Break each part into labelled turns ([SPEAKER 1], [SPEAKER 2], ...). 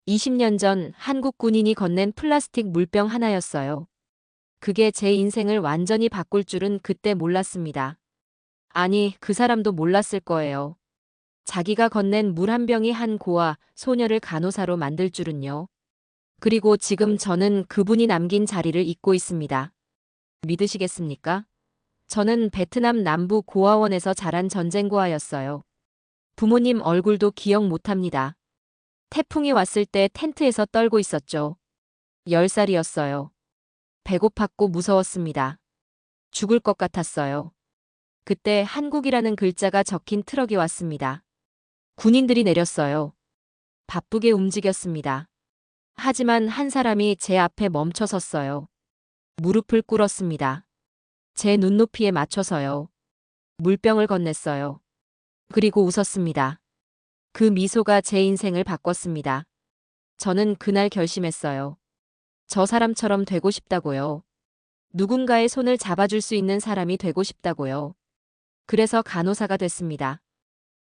[SPEAKER 1] 20년 전 한국 군인이 건넨 플라스틱 물병 하나였어요. 그게 제 인생을 완전히 바꿀 줄은 그때 몰랐습니다. 아니, 그 사람도 몰랐을 거예요. 자기가 건넨 물 한 병이 한 고아, 소녀를 간호사로 만들 줄은요. 그리고 지금 저는 그분이 남긴 자리를 잇고 있습니다. 믿으시겠습니까? 저는 베트남 남부 고아원에서 자란 전쟁고아였어요. 부모님 얼굴도 기억 못합니다. 태풍이 왔을 때 텐트에서 떨고 있었죠. 10살이었어요. 배고팠고 무서웠습니다. 죽을 것 같았어요. 그때 한국이라는 글자가 적힌 트럭이 왔습니다. 군인들이 내렸어요. 바쁘게 움직였습니다. 하지만 한 사람이 제 앞에 멈춰 섰어요. 무릎을 꿇었습니다. 제 눈높이에 맞춰서요. 물병을 건넸어요. 그리고 웃었습니다. 그 미소가 제 인생을 바꿨습니다. 저는 그날 결심했어요. 저 사람처럼 되고 싶다고요. 누군가의 손을 잡아줄 수 있는 사람이 되고 싶다고요. 그래서 간호사가 됐습니다.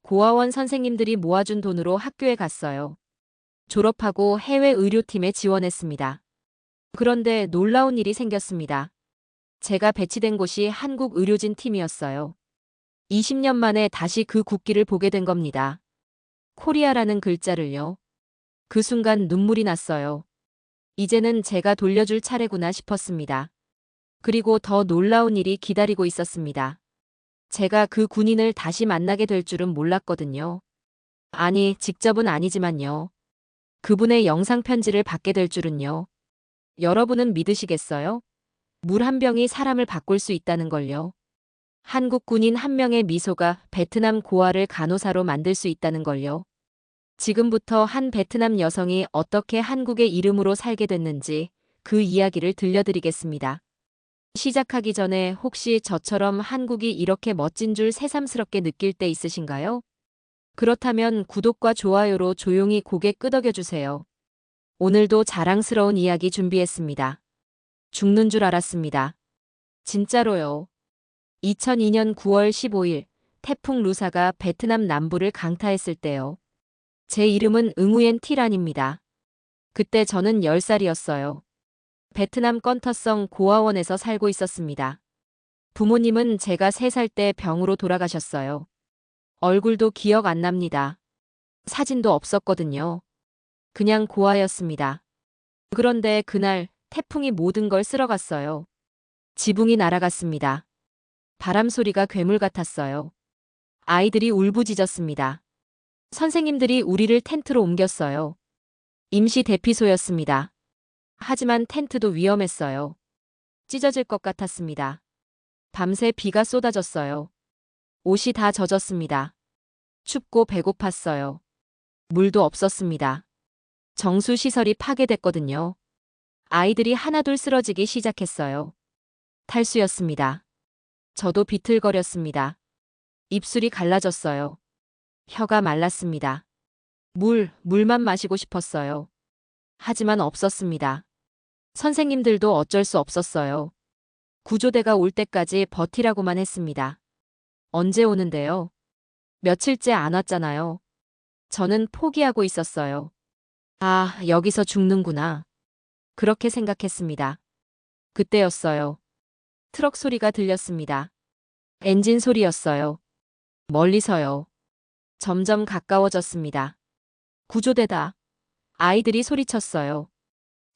[SPEAKER 1] 고아원 선생님들이 모아준 돈으로 학교에 갔어요. 졸업하고 해외 의료팀에 지원했습니다. 그런데 놀라운 일이 생겼습니다. 제가 배치된 곳이 한국 의료진 팀이었어요. 20년 만에 다시 그 국기를 보게 된 겁니다. 코리아라는 글자를요. 그 순간 눈물이 났어요. 이제는 제가 돌려줄 차례구나 싶었습니다. 그리고 더 놀라운 일이 기다리고 있었습니다. 제가 그 군인을 다시 만나게 될 줄은 몰랐거든요. 아니, 직접은 아니지만요. 그분의 영상 편지를 받게 될 줄은요. 여러분은 믿으시겠어요? 물 한 병이 사람을 바꿀 수 있다는 걸요. 한국 군인 한 명의 미소가 베트남 고아를 간호사로 만들 수 있다는 걸요. 지금부터 한 베트남 여성이 어떻게 한국의 이름으로 살게 됐는지 그 이야기를 들려드리겠습니다. 시작하기 전에 혹시 저처럼 한국이 이렇게 멋진 줄 새삼스럽게 느낄 때 있으신가요? 그렇다면 구독과 좋아요로 조용히 고개 끄덕여 주세요. 오늘도 자랑스러운 이야기 준비했습니다. 죽는 줄 알았습니다. 진짜로요. 2002년 9월 15일 태풍 루사가 베트남 남부를 강타했을 때요. 제 이름은 응우엔 티란입니다. 그때 저는 10살이었어요. 베트남 건터성 고아원에서 살고 있었습니다. 부모님은 제가 3살 때 병으로 돌아가셨어요. 얼굴도 기억 안 납니다. 사진도 없었거든요. 그냥 고아였습니다. 그런데 그날 태풍이 모든 걸 쓸어갔어요. 지붕이 날아갔습니다. 바람 소리가 괴물 같았어요. 아이들이 울부짖었습니다. 선생님들이 우리를 텐트로 옮겼어요. 임시 대피소였습니다. 하지만 텐트도 위험했어요. 찢어질 것 같았습니다. 밤새 비가 쏟아졌어요. 옷이 다 젖었습니다. 춥고 배고팠어요. 물도 없었습니다. 정수시설이 파괴됐거든요. 아이들이 하나둘 쓰러지기 시작했어요. 탈수였습니다. 저도 비틀거렸습니다. 입술이 갈라졌어요. 혀가 말랐습니다. 물만 마시고 싶었어요. 하지만 없었습니다. 선생님들도 어쩔 수 없었어요. 구조대가 올 때까지 버티라고만 했습니다. 언제 오는데요? 며칠째 안 왔잖아요. 저는 포기하고 있었어요. 아, 여기서 죽는구나. 그렇게 생각했습니다. 그때였어요. 트럭 소리가 들렸습니다. 엔진 소리였어요. 멀리서요. 점점 가까워졌습니다. 구조대다. 아이들이 소리쳤어요.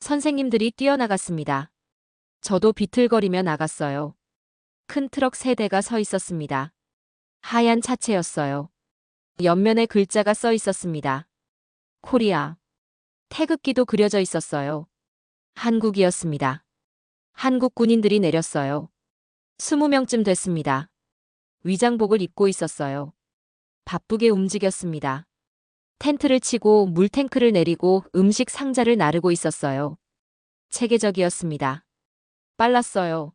[SPEAKER 1] 선생님들이 뛰어나갔습니다. 저도 비틀거리며 나갔어요. 큰 트럭 3대가 서 있었습니다. 하얀 차체였어요. 옆면에 글자가 써 있었습니다. 코리아. 태극기도 그려져 있었어요. 한국이었습니다. 한국 군인들이 내렸어요. 20명쯤 됐습니다. 위장복을 입고 있었어요. 바쁘게 움직였습니다. 텐트를 치고 물탱크를 내리고 음식 상자를 나르고 있었어요. 체계적이었습니다. 빨랐어요.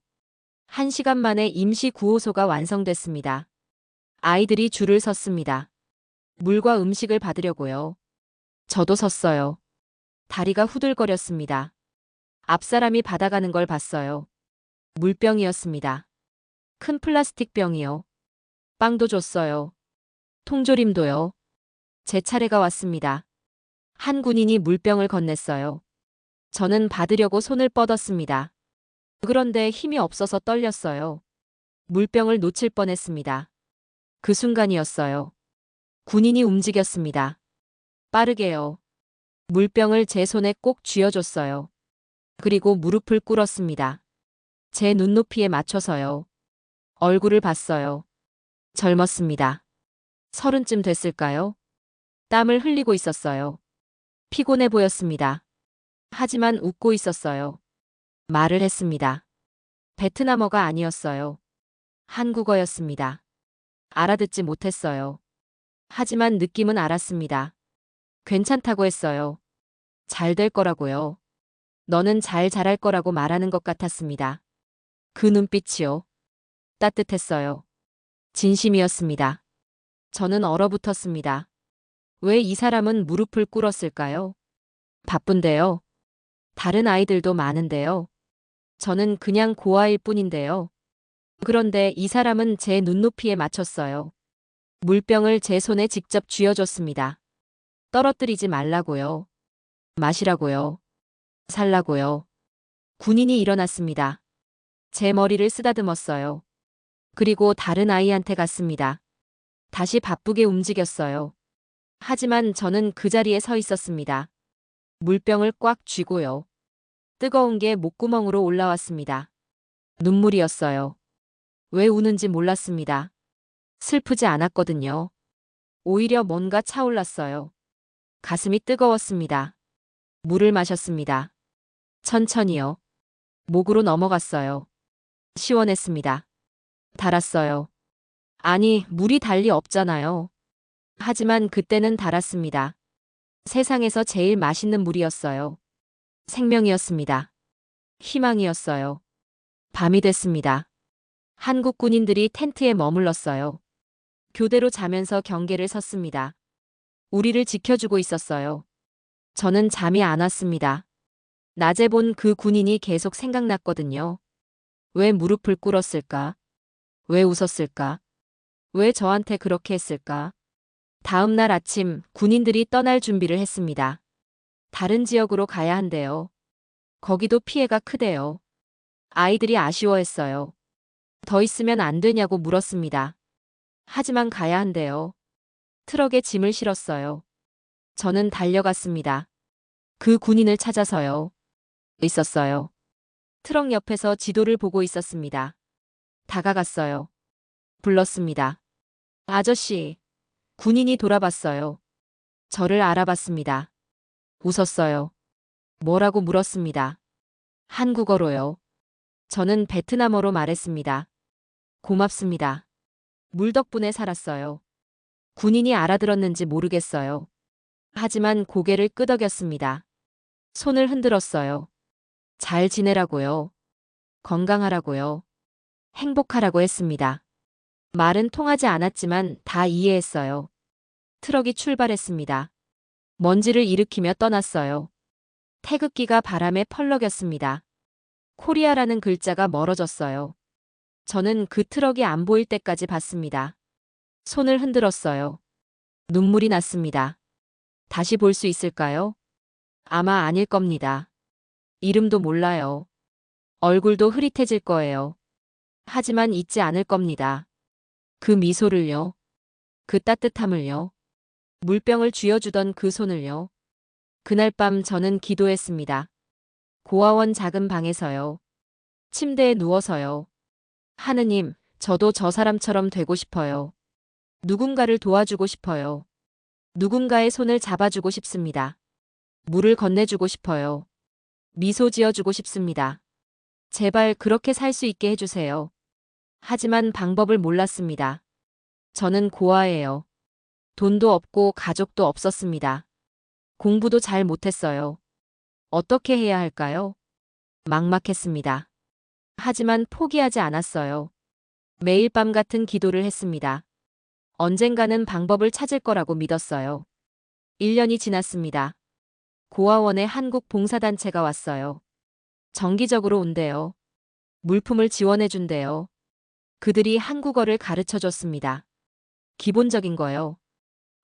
[SPEAKER 1] 1시간 만에 임시 구호소가 완성됐습니다. 아이들이 줄을 섰습니다. 물과 음식을 받으려고요. 저도 섰어요. 다리가 후들거렸습니다. 앞사람이 받아가는 걸 봤어요. 물병이었습니다. 큰 플라스틱 병이요. 빵도 줬어요. 통조림도요. 제 차례가 왔습니다. 한 군인이 물병을 건넸어요. 저는 받으려고 손을 뻗었습니다. 그런데 힘이 없어서 떨렸어요. 물병을 놓칠 뻔했습니다. 그 순간이었어요. 군인이 움직였습니다. 빠르게요. 물병을 제 손에 꼭 쥐어줬어요. 그리고 무릎을 꿇었습니다. 제 눈높이에 맞춰서요. 얼굴을 봤어요. 젊었습니다. 30쯤 됐을까요? 땀을 흘리고 있었어요. 피곤해 보였습니다. 하지만 웃고 있었어요. 말을 했습니다. 베트남어가 아니었어요. 한국어였습니다. 알아듣지 못했어요. 하지만 느낌은 알았습니다. 괜찮다고 했어요. 잘 될 거라고요. 너는 잘 자랄 거라고 말하는 것 같았습니다. 그 눈빛이요. 따뜻했어요. 진심이었습니다. 저는 얼어붙었습니다. 왜 이 사람은 무릎을 꿇었을까요? 바쁜데요. 다른 아이들도 많은데요. 저는 그냥 고아일 뿐인데요. 그런데 이 사람은 제 눈높이에 맞췄어요. 물병을 제 손에 직접 쥐어줬습니다. 떨어뜨리지 말라고요. 마시라고요. 살라고요. 군인이 일어났습니다. 제 머리를 쓰다듬었어요. 그리고 다른 아이한테 갔습니다. 다시 바쁘게 움직였어요. 하지만 저는 그 자리에 서 있었습니다. 물병을 꽉 쥐고요. 뜨거운 게 목구멍으로 올라왔습니다. 눈물이었어요. 왜 우는지 몰랐습니다. 슬프지 않았거든요. 오히려 뭔가 차올랐어요. 가슴이 뜨거웠습니다. 물을 마셨습니다. 천천히요. 목으로 넘어갔어요. 시원했습니다. 달았어요. 아니, 물이 달리 없잖아요. 하지만 그때는 달았습니다. 세상에서 제일 맛있는 물이었어요. 생명이었습니다. 희망이었어요. 밤이 됐습니다. 한국 군인들이 텐트에 머물렀어요. 교대로 자면서 경계를 섰습니다. 우리를 지켜주고 있었어요. 저는 잠이 안 왔습니다. 낮에 본 그 군인이 계속 생각났거든요. 왜 무릎을 꿇었을까? 왜 웃었을까? 왜 저한테 그렇게 했을까? 다음 날 아침 군인들이 떠날 준비를 했습니다. 다른 지역으로 가야 한대요. 거기도 피해가 크대요. 아이들이 아쉬워했어요. 더 있으면 안 되냐고 물었습니다. 하지만 가야 한대요. 트럭에 짐을 실었어요. 저는 달려갔습니다. 그 군인을 찾아서요. 있었어요. 트럭 옆에서 지도를 보고 있었습니다. 다가갔어요. 불렀습니다. 아저씨. 군인이 돌아봤어요. 저를 알아봤습니다. 웃었어요. 뭐라고 물었습니다. 한국어로요. 저는 베트남어로 말했습니다. 고맙습니다. 물 덕분에 살았어요. 군인이 알아들었는지 모르겠어요. 하지만 고개를 끄덕였습니다. 손을 흔들었어요. 잘 지내라고요. 건강하라고요. 행복하라고 했습니다. 말은 통하지 않았지만 다 이해했어요. 트럭이 출발했습니다. 먼지를 일으키며 떠났어요. 태극기가 바람에 펄럭였습니다. 코리아라는 글자가 멀어졌어요. 저는 그 트럭이 안 보일 때까지 봤습니다. 손을 흔들었어요. 눈물이 났습니다. 다시 볼 수 있을까요? 아마 아닐 겁니다. 이름도 몰라요. 얼굴도 흐릿해질 거예요. 하지만 잊지 않을 겁니다. 그 미소를요. 그 따뜻함을요. 물병을 쥐어주던 그 손을요. 그날 밤 저는 기도했습니다. 고아원 작은 방에서요. 침대에 누워서요. 하느님, 저도 저 사람처럼 되고 싶어요. 누군가를 도와주고 싶어요. 누군가의 손을 잡아주고 싶습니다. 물을 건네주고 싶어요. 미소 지어주고 싶습니다. 제발 그렇게 살 수 있게 해주세요. 하지만 방법을 몰랐습니다. 저는 고아예요. 돈도 없고 가족도 없었습니다. 공부도 잘 못했어요. 어떻게 해야 할까요? 막막했습니다. 하지만 포기하지 않았어요. 매일 밤 같은 기도를 했습니다. 언젠가는 방법을 찾을 거라고 믿었어요. 1년이 지났습니다. 고아원에 한국 봉사단체가 왔어요. 정기적으로 온대요. 물품을 지원해준대요. 그들이 한국어를 가르쳐줬습니다. 기본적인 거요.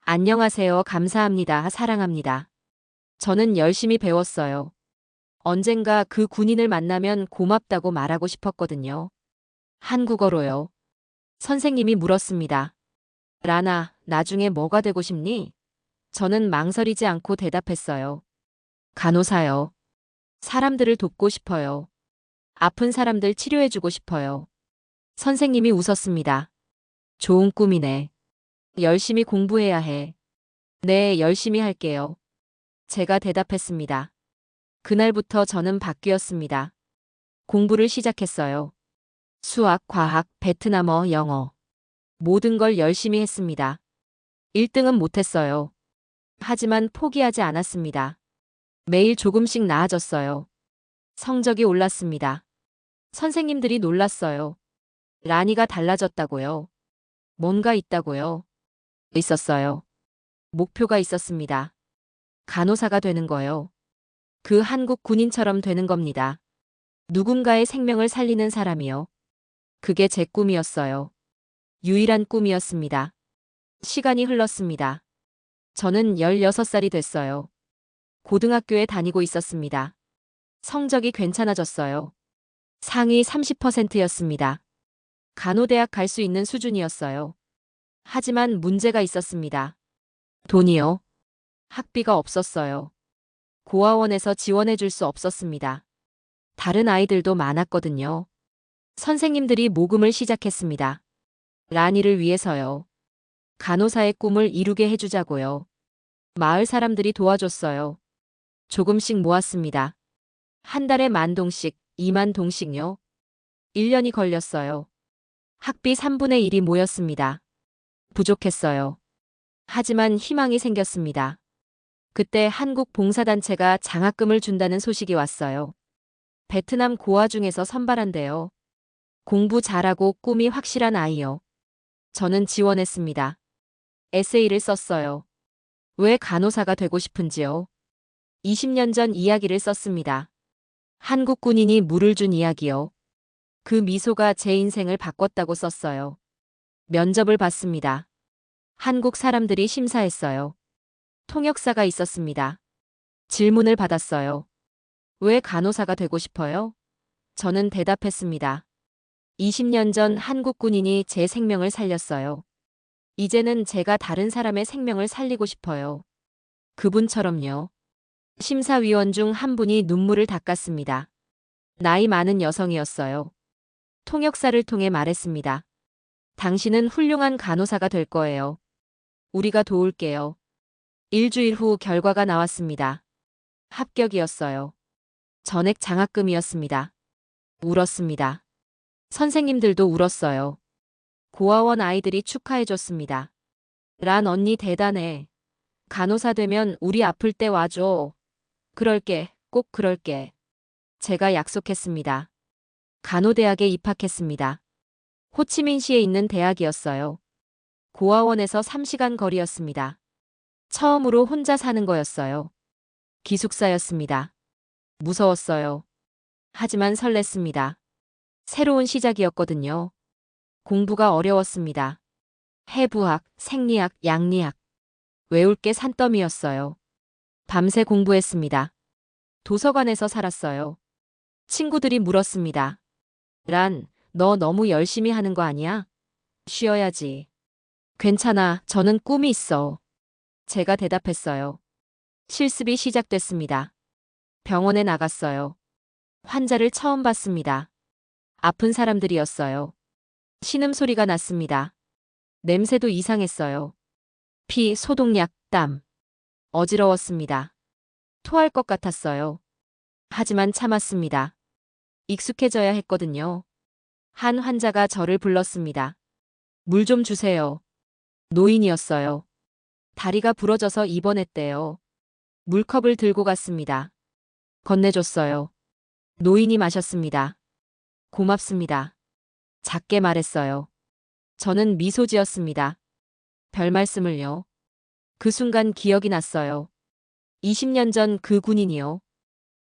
[SPEAKER 1] 안녕하세요. 감사합니다. 사랑합니다. 저는 열심히 배웠어요. 언젠가 그 군인을 만나면 고맙다고 말하고 싶었거든요. 한국어로요. 선생님이 물었습니다. 라나, 나중에 뭐가 되고 싶니? 저는 망설이지 않고 대답했어요. 간호사요. 사람들을 돕고 싶어요. 아픈 사람들 치료해주고 싶어요. 선생님이 웃었습니다. 좋은 꿈이네. 열심히 공부해야 해. 네, 열심히 할게요. 제가 대답했습니다. 그날부터 저는 바뀌었습니다. 공부를 시작했어요. 수학, 과학, 베트남어, 영어. 모든 걸 열심히 했습니다. 1등은 못했어요. 하지만 포기하지 않았습니다. 매일 조금씩 나아졌어요. 성적이 올랐습니다. 선생님들이 놀랐어요. 라니가 달라졌다고요. 뭔가 있다고요. 있었어요. 목표가 있었습니다. 간호사가 되는 거요. 그 한국 군인처럼 되는 겁니다. 누군가의 생명을 살리는 사람이요. 그게 제 꿈이었어요. 유일한 꿈이었습니다. 시간이 흘렀습니다. 저는 16살이 됐어요. 고등학교에 다니고 있었습니다. 성적이 괜찮아졌어요. 상위 30%였습니다. 간호대학 갈 수 있는 수준이었어요. 하지만 문제가 있었습니다. 돈이요. 학비가 없었어요. 고아원에서 지원해 줄 수 없었습니다. 다른 아이들도 많았거든요. 선생님들이 모금을 시작했습니다. 라니를 위해서요. 간호사의 꿈을 이루게 해주자고요. 마을 사람들이 도와줬어요. 조금씩 모았습니다. 한 달에 10,000동씩, 20,000동씩요. 1년이 걸렸어요. 학비 3분의 1이 모였습니다. 부족했어요. 하지만 희망이 생겼습니다. 그때 한국 봉사단체가 장학금을 준다는 소식이 왔어요. 베트남 고아 중에서 선발한대요. 공부 잘하고 꿈이 확실한 아이요. 저는 지원했습니다. 에세이를 썼어요. 왜 간호사가 되고 싶은지요. 20년 전 이야기를 썼습니다. 한국 군인이 물을 준 이야기요. 그 미소가 제 인생을 바꿨다고 썼어요. 면접을 봤습니다. 한국 사람들이 심사했어요. 통역사가 있었습니다. 질문을 받았어요. 왜 간호사가 되고 싶어요? 저는 대답했습니다. 20년 전 한국 군인이 제 생명을 살렸어요. 이제는 제가 다른 사람의 생명을 살리고 싶어요. 그분처럼요. 심사위원 중 한 분이 눈물을 닦았습니다. 나이 많은 여성이었어요. 통역사를 통해 말했습니다. 당신은 훌륭한 간호사가 될 거예요. 우리가 도울게요. 일주일 후 결과가 나왔습니다. 합격이었어요. 전액 장학금이었습니다. 울었습니다. 선생님들도 울었어요. 고아원 아이들이 축하해줬습니다. 란 언니 대단해. 간호사 되면 우리 아플 때 와줘. 그럴게, 꼭 그럴게. 제가 약속했습니다. 간호대학에 입학했습니다. 호치민시에 있는 대학이었어요. 고아원에서 3시간 거리였습니다. 처음으로 혼자 사는 거였어요. 기숙사였습니다. 무서웠어요. 하지만 설렜습니다. 새로운 시작이었거든요. 공부가 어려웠습니다. 해부학, 생리학, 양리학. 외울 게 산더미였어요. 밤새 공부했습니다. 도서관에서 살았어요. 친구들이 물었습니다. 란, 너 너무 열심히 하는 거 아니야? 쉬어야지. 괜찮아, 저는 꿈이 있어. 제가 대답했어요. 실습이 시작됐습니다. 병원에 나갔어요. 환자를 처음 봤습니다. 아픈 사람들이었어요. 신음소리가 났습니다. 냄새도 이상했어요. 피, 소독약, 땀. 어지러웠습니다. 토할 것 같았어요. 하지만 참았습니다. 익숙해져야 했거든요. 한 환자가 저를 불렀습니다. 물 좀 주세요. 노인이었어요. 다리가 부러져서 입원했대요. 물컵을 들고 갔습니다. 건네줬어요. 노인이 마셨습니다. 고맙습니다. 작게 말했어요. 저는 미소 지었습니다. 별 말씀을요. 그 순간 기억이 났어요. 20년 전 그 군인이요.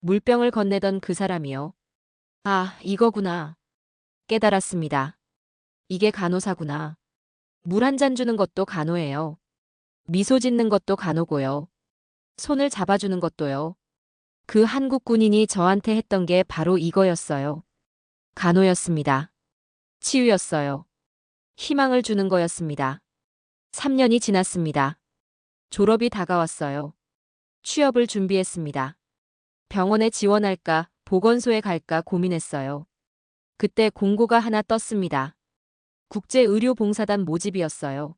[SPEAKER 1] 물병을 건네던 그 사람이요. 아, 이거구나. 깨달았습니다. 이게 간호사구나. 물 한 잔 주는 것도 간호예요. 미소 짓는 것도 간호고요. 손을 잡아주는 것도요. 그 한국 군인이 저한테 했던 게 바로 이거였어요. 간호였습니다. 치유였어요. 희망을 주는 거였습니다. 3년이 지났습니다. 졸업이 다가왔어요. 취업을 준비했습니다. 병원에 지원할까, 보건소에 갈까 고민했어요. 그때 공고가 하나 떴습니다. 국제의료봉사단 모집이었어요.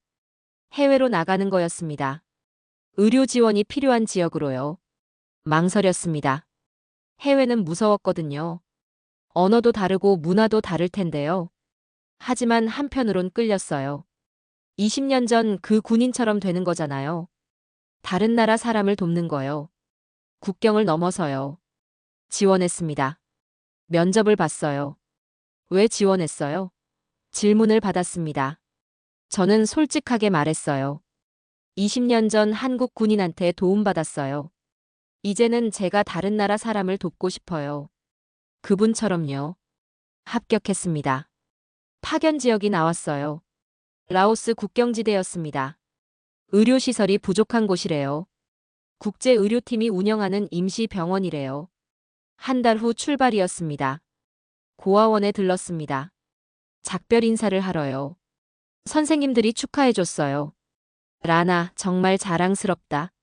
[SPEAKER 1] 해외로 나가는 거였습니다. 의료 지원이 필요한 지역으로요. 망설였습니다. 해외는 무서웠거든요. 언어도 다르고 문화도 다를 텐데요. 하지만 한편으론 끌렸어요. 20년 전 그 군인처럼 되는 거잖아요. 다른 나라 사람을 돕는 거요. 국경을 넘어서요. 지원했습니다. 면접을 봤어요. 왜 지원했어요? 질문을 받았습니다. 저는 솔직하게 말했어요. 20년 전 한국 군인한테 도움받았어요. 이제는 제가 다른 나라 사람을 돕고 싶어요. 그분처럼요. 합격했습니다. 파견 지역이 나왔어요. 라오스 국경지대였습니다. 의료시설이 부족한 곳이래요. 국제의료팀이 운영하는 임시병원이래요. 한 달 후 출발이었습니다. 고아원에 들렀습니다. 작별 인사를 하러요. 선생님들이 축하해줬어요. 라나, 정말 자랑스럽다.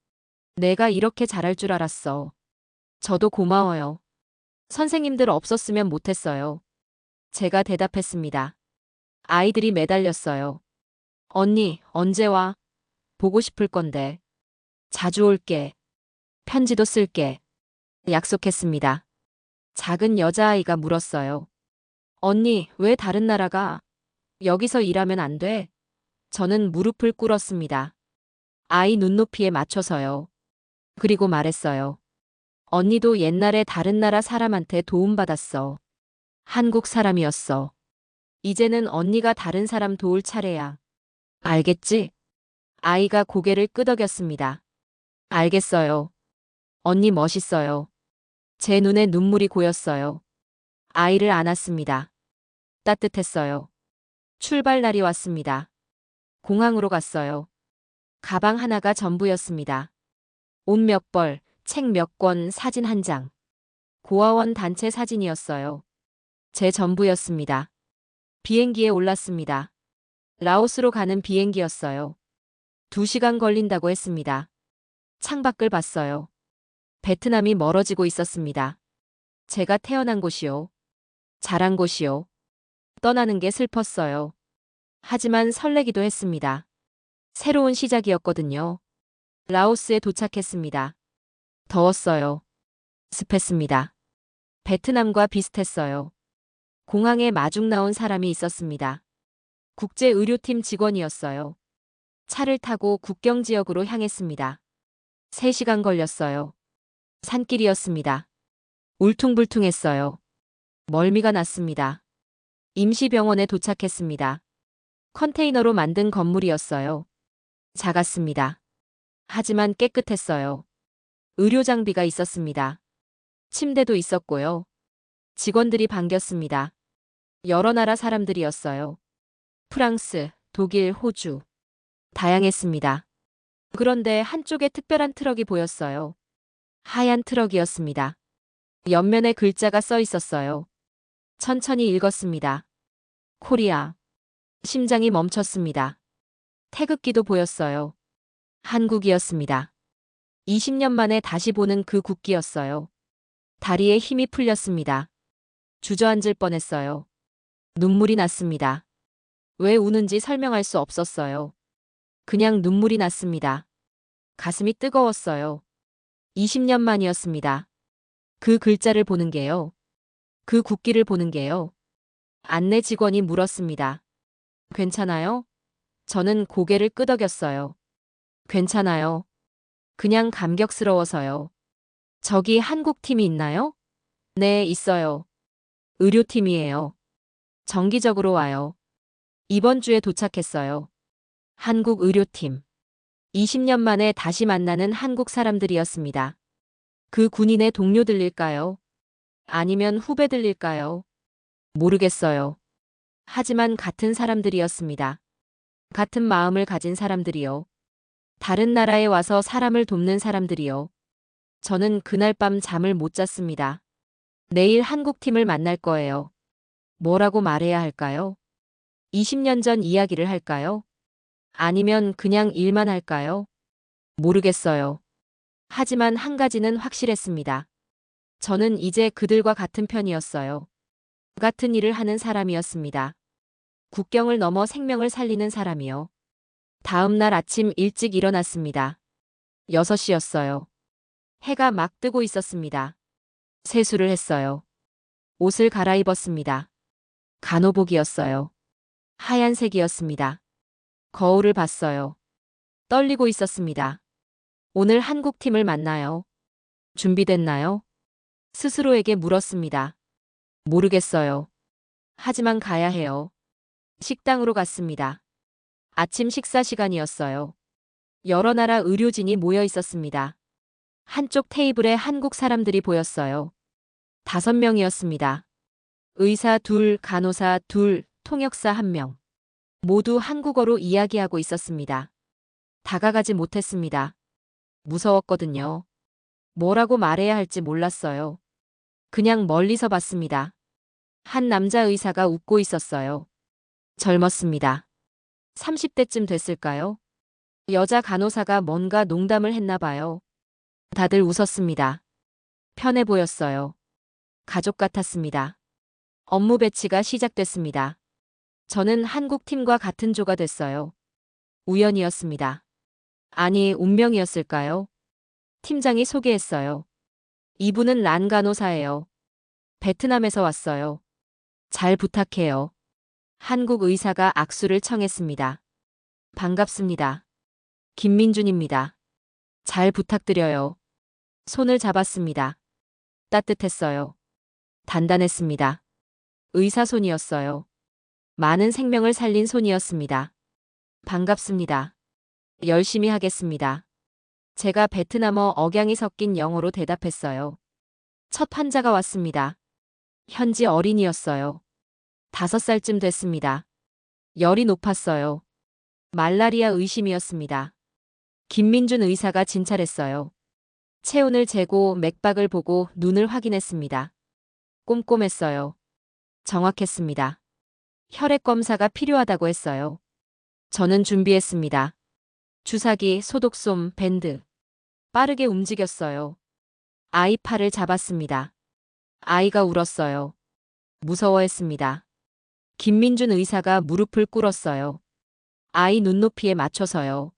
[SPEAKER 1] 내가 이렇게 잘할 줄 알았어. 저도 고마워요. 선생님들 없었으면 못했어요. 제가 대답했습니다. 아이들이 매달렸어요. 언니, 언제 와? 보고 싶을 건데. 자주 올게. 편지도 쓸게. 약속했습니다. 작은 여자아이가 물었어요. 언니, 왜 다른 나라가? 여기서 일하면 안 돼? 저는 무릎을 꿇었습니다. 아이 눈높이에 맞춰서요. 그리고 말했어요. 언니도 옛날에 다른 나라 사람한테 도움받았어. 한국 사람이었어. 이제는 언니가 다른 사람 도울 차례야. 알겠지? 아이가 고개를 끄덕였습니다. 알겠어요. 언니 멋있어요. 제 눈에 눈물이 고였어요. 아이를 안았습니다. 따뜻했어요. 출발 날이 왔습니다. 공항으로 갔어요. 가방 하나가 전부였습니다. 옷 몇 벌, 책 몇 권, 사진 한 장. 고아원 단체 사진이었어요. 제 전부였습니다. 비행기에 올랐습니다. 라오스로 가는 비행기였어요. 2시간 걸린다고 했습니다. 창밖을 봤어요. 베트남이 멀어지고 있었습니다. 제가 태어난 곳이요. 자란 곳이요. 떠나는 게 슬펐어요. 하지만 설레기도 했습니다. 새로운 시작이었거든요. 라오스에 도착했습니다. 더웠어요. 습했습니다. 베트남과 비슷했어요. 공항에 마중 나온 사람이 있었습니다. 국제의료팀 직원이었어요. 차를 타고 국경 지역으로 향했습니다. 3시간 걸렸어요. 산길이었습니다. 울퉁불퉁했어요. 멀미가 났습니다. 임시병원에 도착했습니다. 컨테이너로 만든 건물이었어요. 작았습니다. 하지만 깨끗했어요. 의료 장비가 있었습니다. 침대도 있었고요. 직원들이 반겼습니다. 여러 나라 사람들이었어요. 프랑스, 독일, 호주. 다양했습니다. 그런데 한쪽에 특별한 트럭이 보였어요. 하얀 트럭이었습니다. 옆면에 글자가 써 있었어요. 천천히 읽었습니다. 코리아. 심장이 멈췄습니다. 태극기도 보였어요. 한국이었습니다. 20년 만에 다시 보는 그 국기였어요. 다리에 힘이 풀렸습니다. 주저앉을 뻔했어요. 눈물이 났습니다. 왜 우는지 설명할 수 없었어요. 그냥 눈물이 났습니다. 가슴이 뜨거웠어요. 20년 만이었습니다. 그 글자를 보는 게요. 그 국기를 보는 게요. 안내 직원이 물었습니다. 괜찮아요? 저는 고개를 끄덕였어요. 괜찮아요. 그냥 감격스러워서요. 저기 한국 팀이 있나요? 네, 있어요. 의료팀이에요. 정기적으로 와요. 이번 주에 도착했어요. 한국 의료팀. 20년 만에 다시 만나는 한국 사람들이었습니다. 그 군인의 동료들일까요? 아니면 후배들일까요? 모르겠어요. 하지만 같은 사람들이었습니다. 같은 마음을 가진 사람들이요. 다른 나라에 와서 사람을 돕는 사람들이요. 저는 그날 밤 잠을 못 잤습니다. 내일 한국 팀을 만날 거예요. 뭐라고 말해야 할까요? 20년 전 이야기를 할까요? 아니면 그냥 일만 할까요? 모르겠어요. 하지만 한 가지는 확실했습니다. 저는 이제 그들과 같은 편이었어요. 같은 일을 하는 사람이었습니다. 국경을 넘어 생명을 살리는 사람이요. 다음 날 아침 일찍 일어났습니다. 6시였어요. 해가 막 뜨고 있었습니다. 세수를 했어요. 옷을 갈아입었습니다. 간호복이었어요. 하얀색이었습니다. 거울을 봤어요. 떨리고 있었습니다. 오늘 한국 팀을 만나요. 준비됐나요? 스스로에게 물었습니다. 모르겠어요. 하지만 가야 해요. 식당으로 갔습니다. 아침 식사 시간이었어요. 여러 나라 의료진이 모여 있었습니다. 한쪽 테이블에 한국 사람들이 보였어요. 5명이었습니다. 의사 2, 간호사 2, 통역사 1명. 모두 한국어로 이야기하고 있었습니다. 다가가지 못했습니다. 무서웠거든요. 뭐라고 말해야 할지 몰랐어요. 그냥 멀리서 봤습니다. 한 남자 의사가 웃고 있었어요. 젊었습니다. 30대쯤 됐을까요? 여자 간호사가 뭔가 농담을 했나 봐요. 다들 웃었습니다. 편해 보였어요. 가족 같았습니다. 업무 배치가 시작됐습니다. 저는 한국 팀과 같은 조가 됐어요. 우연이었습니다. 아니, 운명이었을까요? 팀장이 소개했어요. 이분은 란 간호사예요. 베트남에서 왔어요. 잘 부탁해요. 한국 의사가 악수를 청했습니다. 반갑습니다. 김민준입니다. 잘 부탁드려요. 손을 잡았습니다. 따뜻했어요. 단단했습니다. 의사 손이었어요. 많은 생명을 살린 손이었습니다. 반갑습니다. 열심히 하겠습니다. 제가 베트남어 억양이 섞인 영어로 대답했어요. 첫 환자가 왔습니다. 현지 어린이였어요. 5살쯤 됐습니다. 열이 높았어요. 말라리아 의심이었습니다. 김민준 의사가 진찰했어요. 체온을 재고 맥박을 보고 눈을 확인했습니다. 꼼꼼했어요. 정확했습니다. 혈액 검사가 필요하다고 했어요. 저는 준비했습니다. 주사기, 소독솜, 밴드. 빠르게 움직였어요. 아이 팔을 잡았습니다. 아이가 울었어요. 무서워했습니다. 김민준 의사가 무릎을 꿇었어요. 아이 눈높이에 맞춰서요.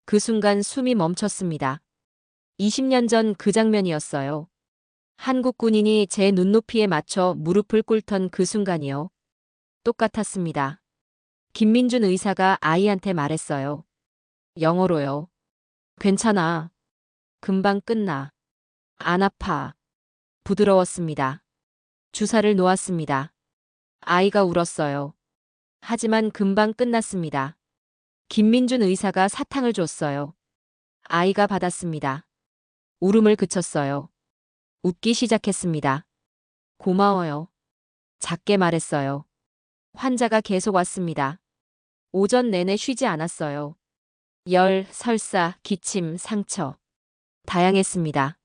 [SPEAKER 1] 그 순간 숨이 멈췄습니다. 20년 전 그 장면이었어요. 한국 군인이 제 눈높이에 맞춰 무릎을 꿇던 그 순간이요. 똑같았습니다. 김민준 의사가 아이한테 말했어요. 영어로요. 괜찮아. 금방 끝나. 안 아파. 부드러웠습니다. 주사를 놓았습니다. 아이가 울었어요. 하지만 금방 끝났습니다. 김민준 의사가 사탕을 줬어요. 아이가 받았습니다. 울음을 그쳤어요. 웃기 시작했습니다. 고마워요. 작게 말했어요. 환자가 계속 왔습니다. 오전 내내 쉬지 않았어요. 열, 설사, 기침, 상처. 다양했습니다.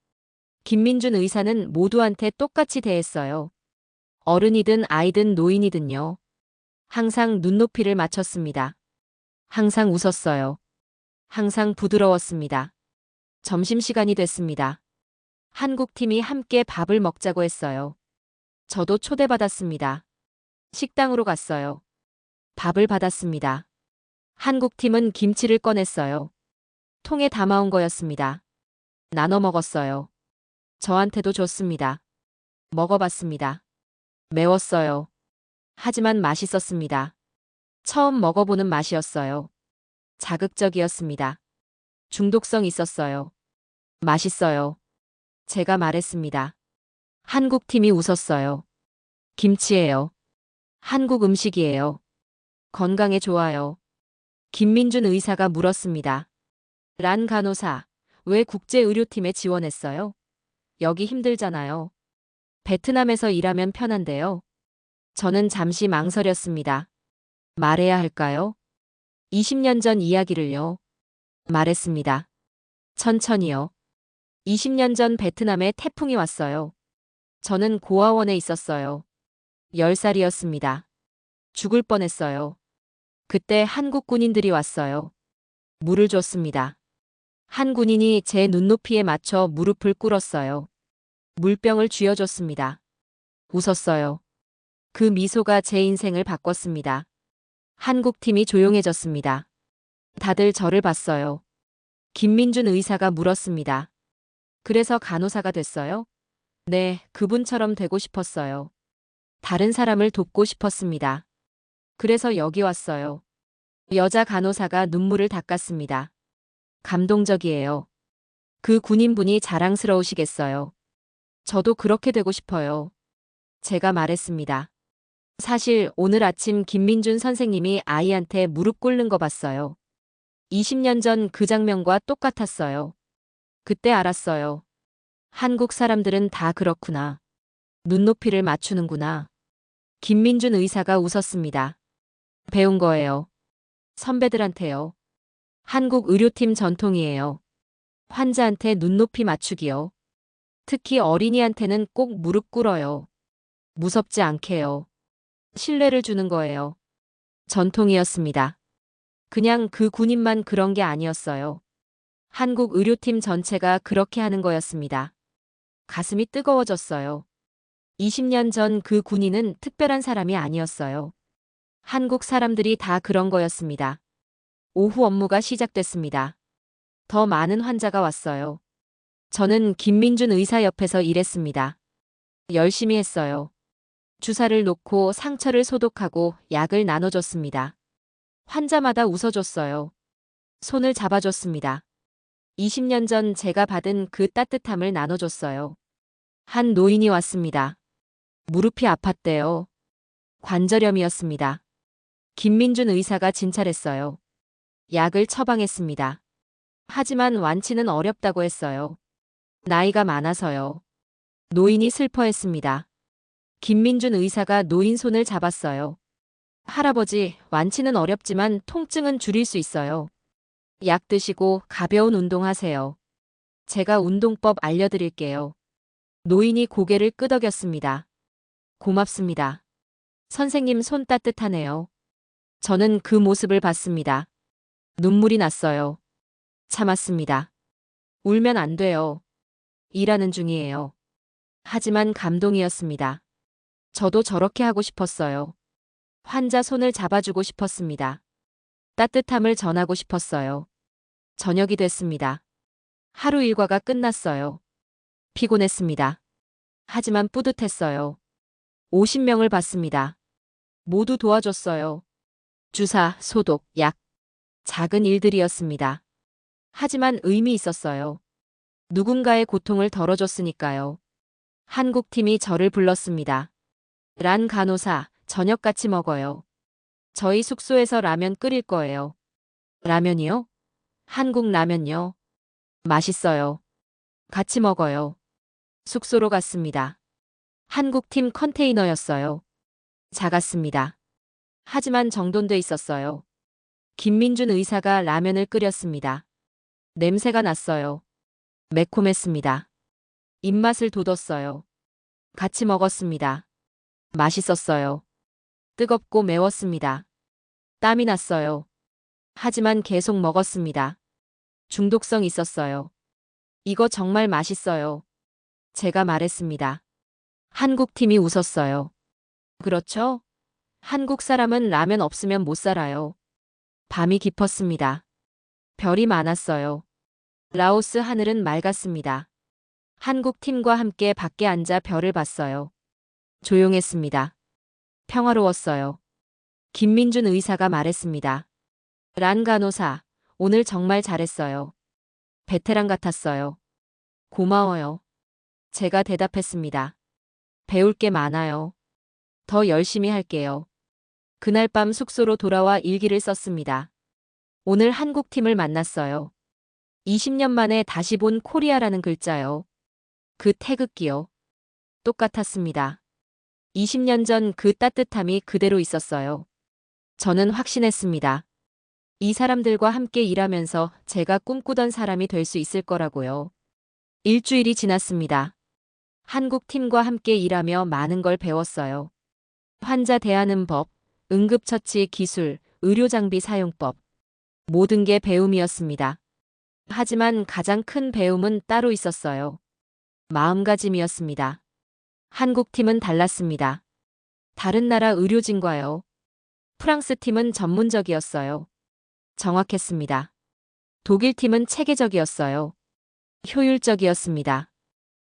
[SPEAKER 1] 김민준 의사는 모두한테 똑같이 대했어요. 어른이든 아이든 노인이든요. 항상 눈높이를 맞췄습니다. 항상 웃었어요. 항상 부드러웠습니다. 점심시간이 됐습니다. 한국 팀이 함께 밥을 먹자고 했어요. 저도 초대받았습니다. 식당으로 갔어요. 밥을 받았습니다. 한국 팀은 김치를 꺼냈어요. 통에 담아온 거였습니다. 나눠 먹었어요. 저한테도 줬습니다. 먹어봤습니다. 매웠어요. 하지만 맛있었습니다. 처음 먹어보는 맛이었어요. 자극적이었습니다. 중독성 있었어요. 맛있어요. 제가 말했습니다. 한국 팀이 웃었어요. 김치예요. 한국 음식이에요. 건강에 좋아요. 김민준 의사가 물었습니다. 란 간호사, 왜 국제의료팀에 지원했어요? 여기 힘들잖아요. 베트남에서 일하면 편한데요. 저는 잠시 망설였습니다. 말해야 할까요? 20년 전 이야기를요. 말했습니다. 천천히요. 20년 전 베트남에 태풍이 왔어요. 저는 고아원에 있었어요. 10살이었습니다. 죽을 뻔했어요. 그때 한국 군인들이 왔어요. 물을 줬습니다. 한 군인이 제 눈높이에 맞춰 무릎을 꿇었어요. 물병을 쥐어줬습니다. 웃었어요. 그 미소가 제 인생을 바꿨습니다. 한국팀이 조용해졌습니다. 다들 저를 봤어요. 김민준 의사가 물었습니다. 그래서 간호사가 됐어요? 네, 그분처럼 되고 싶었어요. 다른 사람을 돕고 싶었습니다. 그래서 여기 왔어요. 여자 간호사가 눈물을 닦았습니다. 감동적이에요. 그 군인분이 자랑스러우시겠어요. 저도 그렇게 되고 싶어요. 제가 말했습니다. 사실 오늘 아침 김민준 선생님이 아이한테 무릎 꿇는 거 봤어요. 20년 전 그 장면과 똑같았어요. 그때 알았어요. 한국 사람들은 다 그렇구나. 눈높이를 맞추는구나. 김민준 의사가 웃었습니다. 배운 거예요. 선배들한테요. 한국 의료팀 전통이에요. 환자한테 눈높이 맞추기요. 특히 어린이한테는 꼭 무릎 꿇어요. 무섭지 않게요. 신뢰를 주는 거예요. 전통이었습니다. 그냥 그 군인만 그런 게 아니었어요. 한국 의료팀 전체가 그렇게 하는 거였습니다. 가슴이 뜨거워졌어요. 20년 전 그 군인은 특별한 사람이 아니었어요. 한국 사람들이 다 그런 거였습니다. 오후 업무가 시작됐습니다. 더 많은 환자가 왔어요. 저는 김민준 의사 옆에서 일했습니다. 열심히 했어요. 주사를 놓고 상처를 소독하고 약을 나눠줬습니다. 환자마다 웃어줬어요. 손을 잡아줬습니다. 20년 전 제가 받은 그 따뜻함을 나눠줬어요. 한 노인이 왔습니다. 무릎이 아팠대요. 관절염이었습니다. 김민준 의사가 진찰했어요. 약을 처방했습니다. 하지만 완치는 어렵다고 했어요. 나이가 많아서요. 노인이 슬퍼했습니다. 김민준 의사가 노인 손을 잡았어요. 할아버지, 완치는 어렵지만 통증은 줄일 수 있어요. 약 드시고 가벼운 운동하세요. 제가 운동법 알려드릴게요. 노인이 고개를 끄덕였습니다. 고맙습니다. 선생님 손 따뜻하네요. 저는 그 모습을 봤습니다. 눈물이 났어요. 참았습니다. 울면 안 돼요. 일하는 중이에요. 하지만 감동이었습니다. 저도 저렇게 하고 싶었어요. 환자 손을 잡아주고 싶었습니다. 따뜻함을 전하고 싶었어요. 저녁이 됐습니다. 하루 일과가 끝났어요. 피곤했습니다. 하지만 뿌듯했어요. 50명을 봤습니다. 모두 도와줬어요. 주사, 소독, 약. 작은 일들이었습니다. 하지만 의미 있었어요. 누군가의 고통을 덜어줬으니까요. 한국팀이 저를 불렀습니다. 란 간호사, 저녁 같이 먹어요. 저희 숙소에서 라면 끓일 거예요. 라면이요? 한국 라면요. 맛있어요. 같이 먹어요. 숙소로 갔습니다. 한국팀 컨테이너였어요. 작았습니다. 하지만 정돈돼 있었어요. 김민준 의사가 라면을 끓였습니다. 냄새가 났어요. 매콤했습니다. 입맛을 돋웠어요. 같이 먹었습니다. 맛있었어요. 뜨겁고 매웠습니다. 땀이 났어요. 하지만 계속 먹었습니다. 중독성 있었어요. 이거 정말 맛있어요. 제가 말했습니다. 한국팀이 웃었어요. 그렇죠? 한국 사람은 라면 없으면 못 살아요. 밤이 깊었습니다. 별이 많았어요. 라오스 하늘은 맑았습니다. 한국팀과 함께 밖에 앉아 별을 봤어요. 조용했습니다. 평화로웠어요. 김민준 의사가 말했습니다. 란 간호사, 오늘 정말 잘했어요. 베테랑 같았어요. 고마워요. 제가 대답했습니다. 배울 게 많아요. 더 열심히 할게요. 그날 밤 숙소로 돌아와 일기를 썼습니다. 오늘 한국팀을 만났어요. 20년 만에 다시 본 코리아라는 글자요. 그 태극기요. 똑같았습니다. 20년 전 그 따뜻함이 그대로 있었어요. 저는 확신했습니다. 이 사람들과 함께 일하면서 제가 꿈꾸던 사람이 될 수 있을 거라고요. 일주일이 지났습니다. 한국 팀과 함께 일하며 많은 걸 배웠어요. 환자 대하는 법, 응급처치 기술, 의료장비 사용법. 모든 게 배움이었습니다. 하지만 가장 큰 배움은 따로 있었어요. 마음가짐이었습니다. 한국 팀은 달랐습니다. 다른 나라 의료진과요. 프랑스 팀은 전문적이었어요. 정확했습니다. 독일 팀은 체계적이었어요. 효율적이었습니다.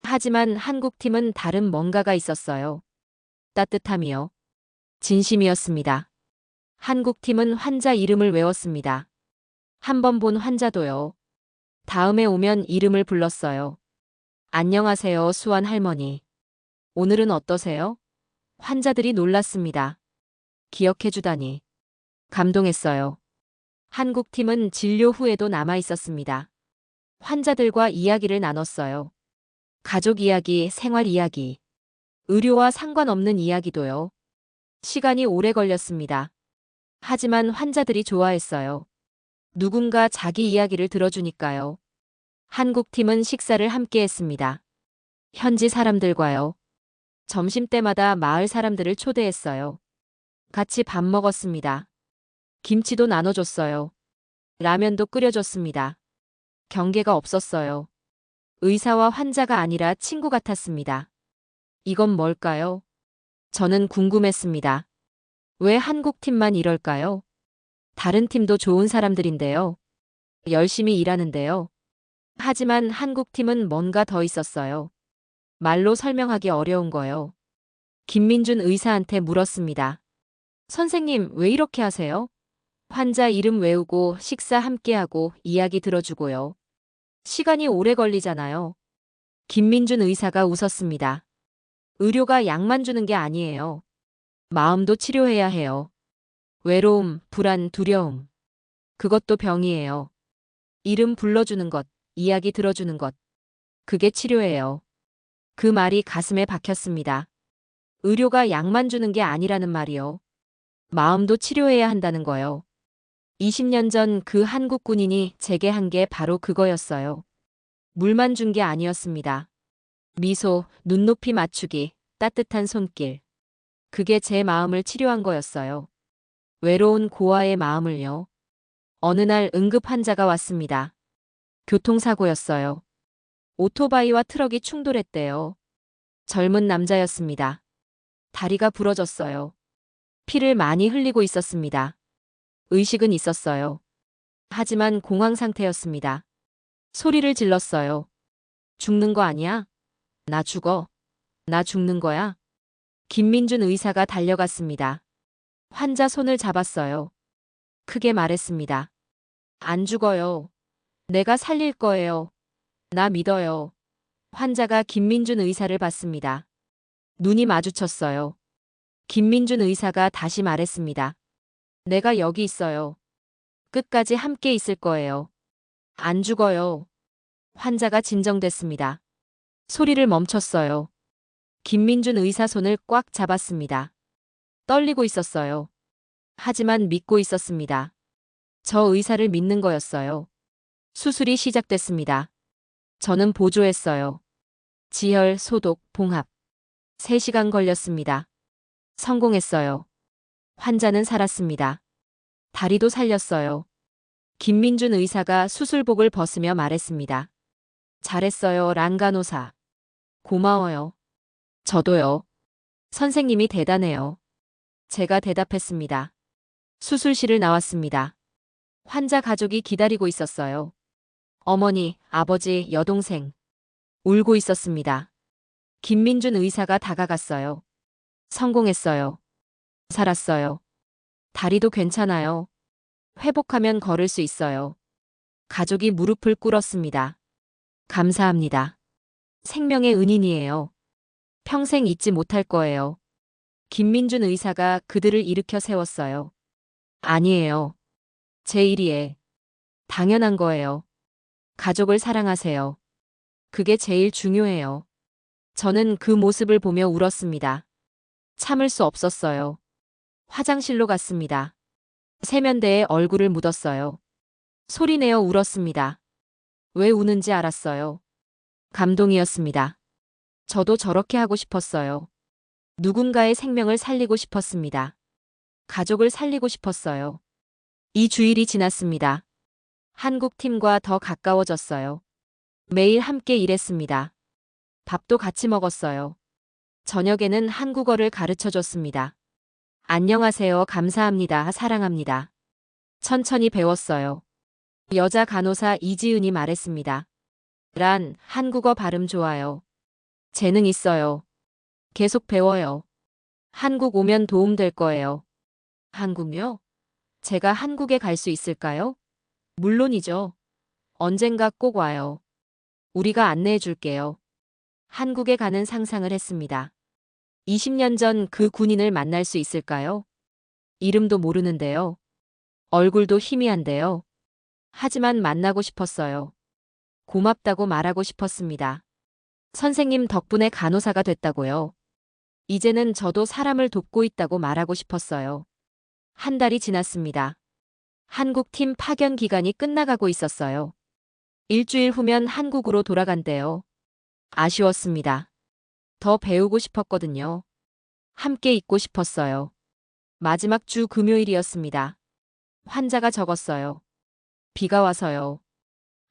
[SPEAKER 1] 하지만 한국 팀은 다른 뭔가가 있었어요. 따뜻함이요. 진심이었습니다. 한국 팀은 환자 이름을 외웠습니다. 한 번 본 환자도요. 다음에 오면 이름을 불렀어요. 안녕하세요, 수환 할머니. 오늘은 어떠세요? 환자들이 놀랐습니다. 기억해주다니. 감동했어요. 한국 팀은 진료 후에도 남아 있었습니다. 환자들과 이야기를 나눴어요. 가족 이야기, 생활 이야기, 의료와 상관없는 이야기도요. 시간이 오래 걸렸습니다. 하지만 환자들이 좋아했어요. 누군가 자기 이야기를 들어주니까요. 한국 팀은 식사를 함께 했습니다. 현지 사람들과요. 점심때마다 마을 사람들을 초대했어요. 같이 밥 먹었습니다. 김치도 나눠줬어요. 라면도 끓여줬습니다. 경계가 없었어요. 의사와 환자가 아니라 친구 같았습니다. 이건 뭘까요? 저는 궁금했습니다. 왜 한국 팀만 이럴까요? 다른 팀도 좋은 사람들인데요. 열심히 일하는데요. 하지만 한국 팀은 뭔가 더 있었어요. 말로 설명하기 어려운 거요. 김민준 의사한테 물었습니다. 선생님, 왜 이렇게 하세요? 환자 이름 외우고 식사 함께하고 이야기 들어주고요. 시간이 오래 걸리잖아요. 김민준 의사가 웃었습니다. 의료가 약만 주는 게 아니에요. 마음도 치료해야 해요. 외로움, 불안, 두려움. 그것도 병이에요. 이름 불러주는 것, 이야기 들어주는 것. 그게 치료예요. 그 말이 가슴에 박혔습니다. 의료가 약만 주는 게 아니라는 말이요. 마음도 치료해야 한다는 거요. 20년 전 그 한국 군인이 제게 한 게 바로 그거였어요. 물만 준 게 아니었습니다. 미소, 눈높이 맞추기, 따뜻한 손길. 그게 제 마음을 치료한 거였어요. 외로운 고아의 마음을요. 어느 날 응급 환자가 왔습니다. 교통사고였어요. 오토바이와 트럭이 충돌했대요. 젊은 남자였습니다. 다리가 부러졌어요. 피를 많이 흘리고 있었습니다. 의식은 있었어요. 하지만 공황 상태였습니다. 소리를 질렀어요. 죽는 거 아니야? 나 죽어. 나 죽는 거야. 김민준 의사가 달려갔습니다. 환자 손을 잡았어요. 크게 말했습니다. 안 죽어요. 내가 살릴 거예요. 나 믿어요. 환자가 김민준 의사를 봤습니다. 눈이 마주쳤어요. 김민준 의사가 다시 말했습니다. 내가 여기 있어요. 끝까지 함께 있을 거예요. 안 죽어요. 환자가 진정됐습니다. 소리를 멈췄어요. 김민준 의사 손을 꽉 잡았습니다. 떨리고 있었어요. 하지만 믿고 있었습니다. 저 의사를 믿는 거였어요. 수술이 시작됐습니다. 저는 보조했어요. 지혈, 소독, 봉합. 3시간 걸렸습니다. 성공했어요. 환자는 살았습니다. 다리도 살렸어요. 김민준 의사가 수술복을 벗으며 말했습니다. 잘했어요, 랑간호사. 고마워요. 저도요. 선생님이 대단해요. 제가 대답했습니다. 수술실을 나왔습니다. 환자 가족이 기다리고 있었어요. 어머니, 아버지, 여동생. 울고 있었습니다. 김민준 의사가 다가갔어요. 성공했어요. 살았어요. 다리도 괜찮아요. 회복하면 걸을 수 있어요. 가족이 무릎을 꿇었습니다. 감사합니다. 생명의 은인이에요. 평생 잊지 못할 거예요. 김민준 의사가 그들을 일으켜 세웠어요. 아니에요. 제 일이에. 당연한 거예요. 가족을 사랑하세요. 그게 제일 중요해요. 저는 그 모습을 보며 울었습니다. 참을 수 없었어요. 화장실로 갔습니다. 세면대에 얼굴을 묻었어요. 소리내어 울었습니다. 왜 우는지 알았어요. 감동이었습니다. 저도 저렇게 하고 싶었어요. 누군가의 생명을 살리고 싶었습니다. 가족을 살리고 싶었어요. 이 주일이 지났습니다. 한국 팀과 더 가까워졌어요. 매일 함께 일했습니다. 밥도 같이 먹었어요. 저녁에는 한국어를 가르쳐 줬습니다. 안녕하세요. 감사합니다. 사랑합니다. 천천히 배웠어요. 여자 간호사 이지은이 말했습니다. 란, 한국어 발음 좋아요. 재능 있어요. 계속 배워요. 한국 오면 도움 될 거예요. 한국요? 제가 한국에 갈 수 있을까요? 물론이죠. 언젠가 꼭 와요. 우리가 안내해 줄게요. 한국에 가는 상상을 했습니다. 20년 전 그 군인을 만날 수 있을까요? 이름도 모르는데요. 얼굴도 희미한데요. 하지만 만나고 싶었어요. 고맙다고 말하고 싶었습니다. 선생님 덕분에 간호사가 됐다고요. 이제는 저도 사람을 돕고 있다고 말하고 싶었어요. 한 달이 지났습니다. 한국팀 파견 기간이 끝나가고 있었어요. 일주일 후면 한국으로 돌아간대요. 아쉬웠습니다. 더 배우고 싶었거든요. 함께 있고 싶었어요. 마지막 주 금요일이었습니다. 환자가 적었어요. 비가 와서요.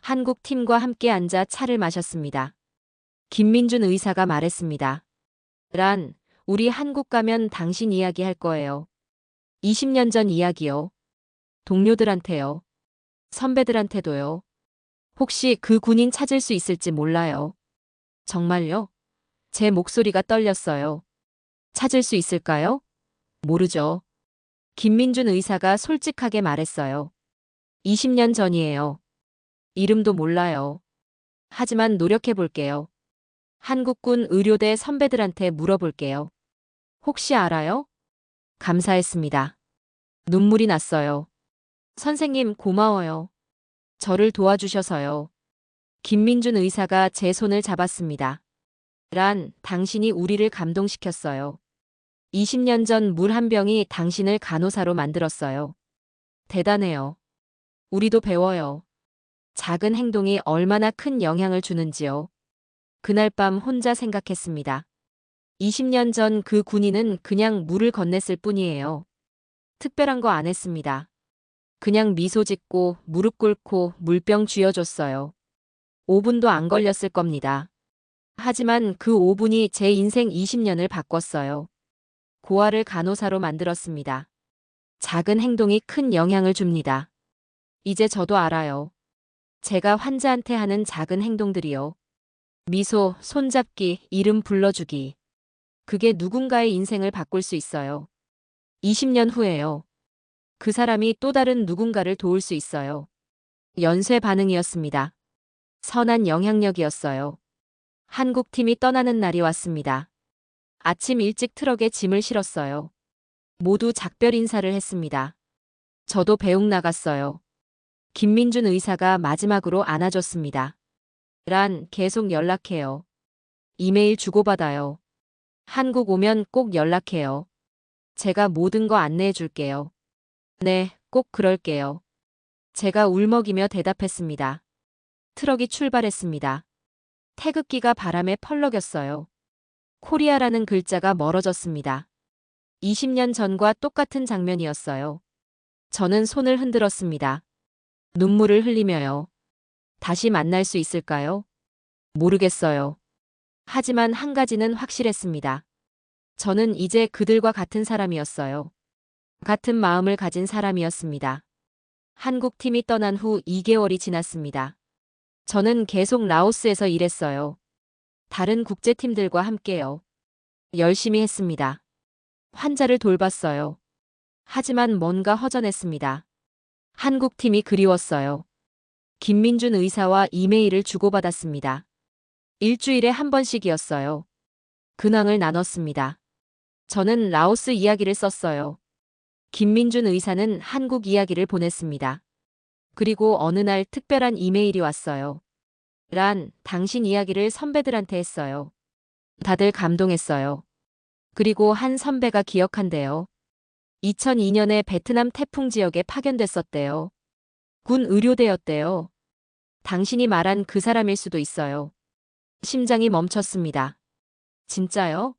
[SPEAKER 1] 한국 팀과 함께 앉아 차를 마셨습니다. 김민준 의사가 말했습니다. 란, 우리 한국 가면 당신 이야기 할 거예요. 20년 전 이야기요. 동료들한테요. 선배들한테도요. 혹시 그 군인 찾을 수 있을지 몰라요. 정말요? 제 목소리가 떨렸어요. 찾을 수 있을까요? 모르죠. 김민준 의사가 솔직하게 말했어요. 20년 전이에요. 이름도 몰라요. 하지만 노력해 볼게요. 한국군 의료대 선배들한테 물어볼게요. 혹시 알아요? 감사했습니다. 눈물이 났어요. 선생님 고마워요. 저를 도와주셔서요. 김민준 의사가 제 손을 잡았습니다. 란, 당신이 우리를 감동시켰어요. 20년 전 물 한 병이 당신을 간호사로 만들었어요. 대단해요. 우리도 배워요. 작은 행동이 얼마나 큰 영향을 주는지요. 그날 밤 혼자 생각했습니다. 20년 전 그 군인은 그냥 물을 건넸을 뿐이에요. 특별한 거 안 했습니다. 그냥 미소 짓고 무릎 꿇고 물병 쥐어줬어요. 5분도 안 걸렸을 겁니다. 하지만 그 5분이 제 인생 20년을 바꿨어요. 고아를 간호사로 만들었습니다. 작은 행동이 큰 영향을 줍니다. 이제 저도 알아요. 제가 환자한테 하는 작은 행동들이요. 미소, 손잡기, 이름 불러주기. 그게 누군가의 인생을 바꿀 수 있어요. 20년 후에요. 그 사람이 또 다른 누군가를 도울 수 있어요. 연쇄 반응이었습니다. 선한 영향력이었어요. 한국팀이 떠나는 날이 왔습니다. 아침 일찍 트럭에 짐을 실었어요. 모두 작별 인사를 했습니다. 저도 배웅 나갔어요. 김민준 의사가 마지막으로 안아줬습니다. 란, 계속 연락해요. 이메일 주고받아요. 한국 오면 꼭 연락해요. 제가 모든 거 안내해 줄게요. 네, 꼭 그럴게요. 제가 울먹이며 대답했습니다. 트럭이 출발했습니다. 태극기가 바람에 펄럭였어요. 코리아라는 글자가 멀어졌습니다. 20년 전과 똑같은 장면이었어요. 저는 손을 흔들었습니다. 눈물을 흘리며요. 다시 만날 수 있을까요? 모르겠어요. 하지만 한 가지는 확실했습니다. 저는 이제 그들과 같은 사람이었어요. 같은 마음을 가진 사람이었습니다. 한국팀이 떠난 후 2개월이 지났습니다. 저는 계속 라오스에서 일했어요. 다른 국제팀들과 함께요. 열심히 했습니다. 환자를 돌봤어요. 하지만 뭔가 허전했습니다. 한국팀이 그리웠어요. 김민준 의사와 이메일을 주고받았습니다. 일주일에 한 번씩이었어요. 근황을 나눴습니다. 저는 라오스 이야기를 썼어요. 김민준 의사는 한국 이야기를 보냈습니다. 그리고 어느 날 특별한 이메일이 왔어요. 란, 당신 이야기를 선배들한테 했어요. 다들 감동했어요. 그리고 한 선배가 기억한대요. 2002년에 베트남 태풍 지역에 파견됐었대요. 군 의료대였대요. 당신이 말한 그 사람일 수도 있어요. 심장이 멈췄습니다. 진짜요?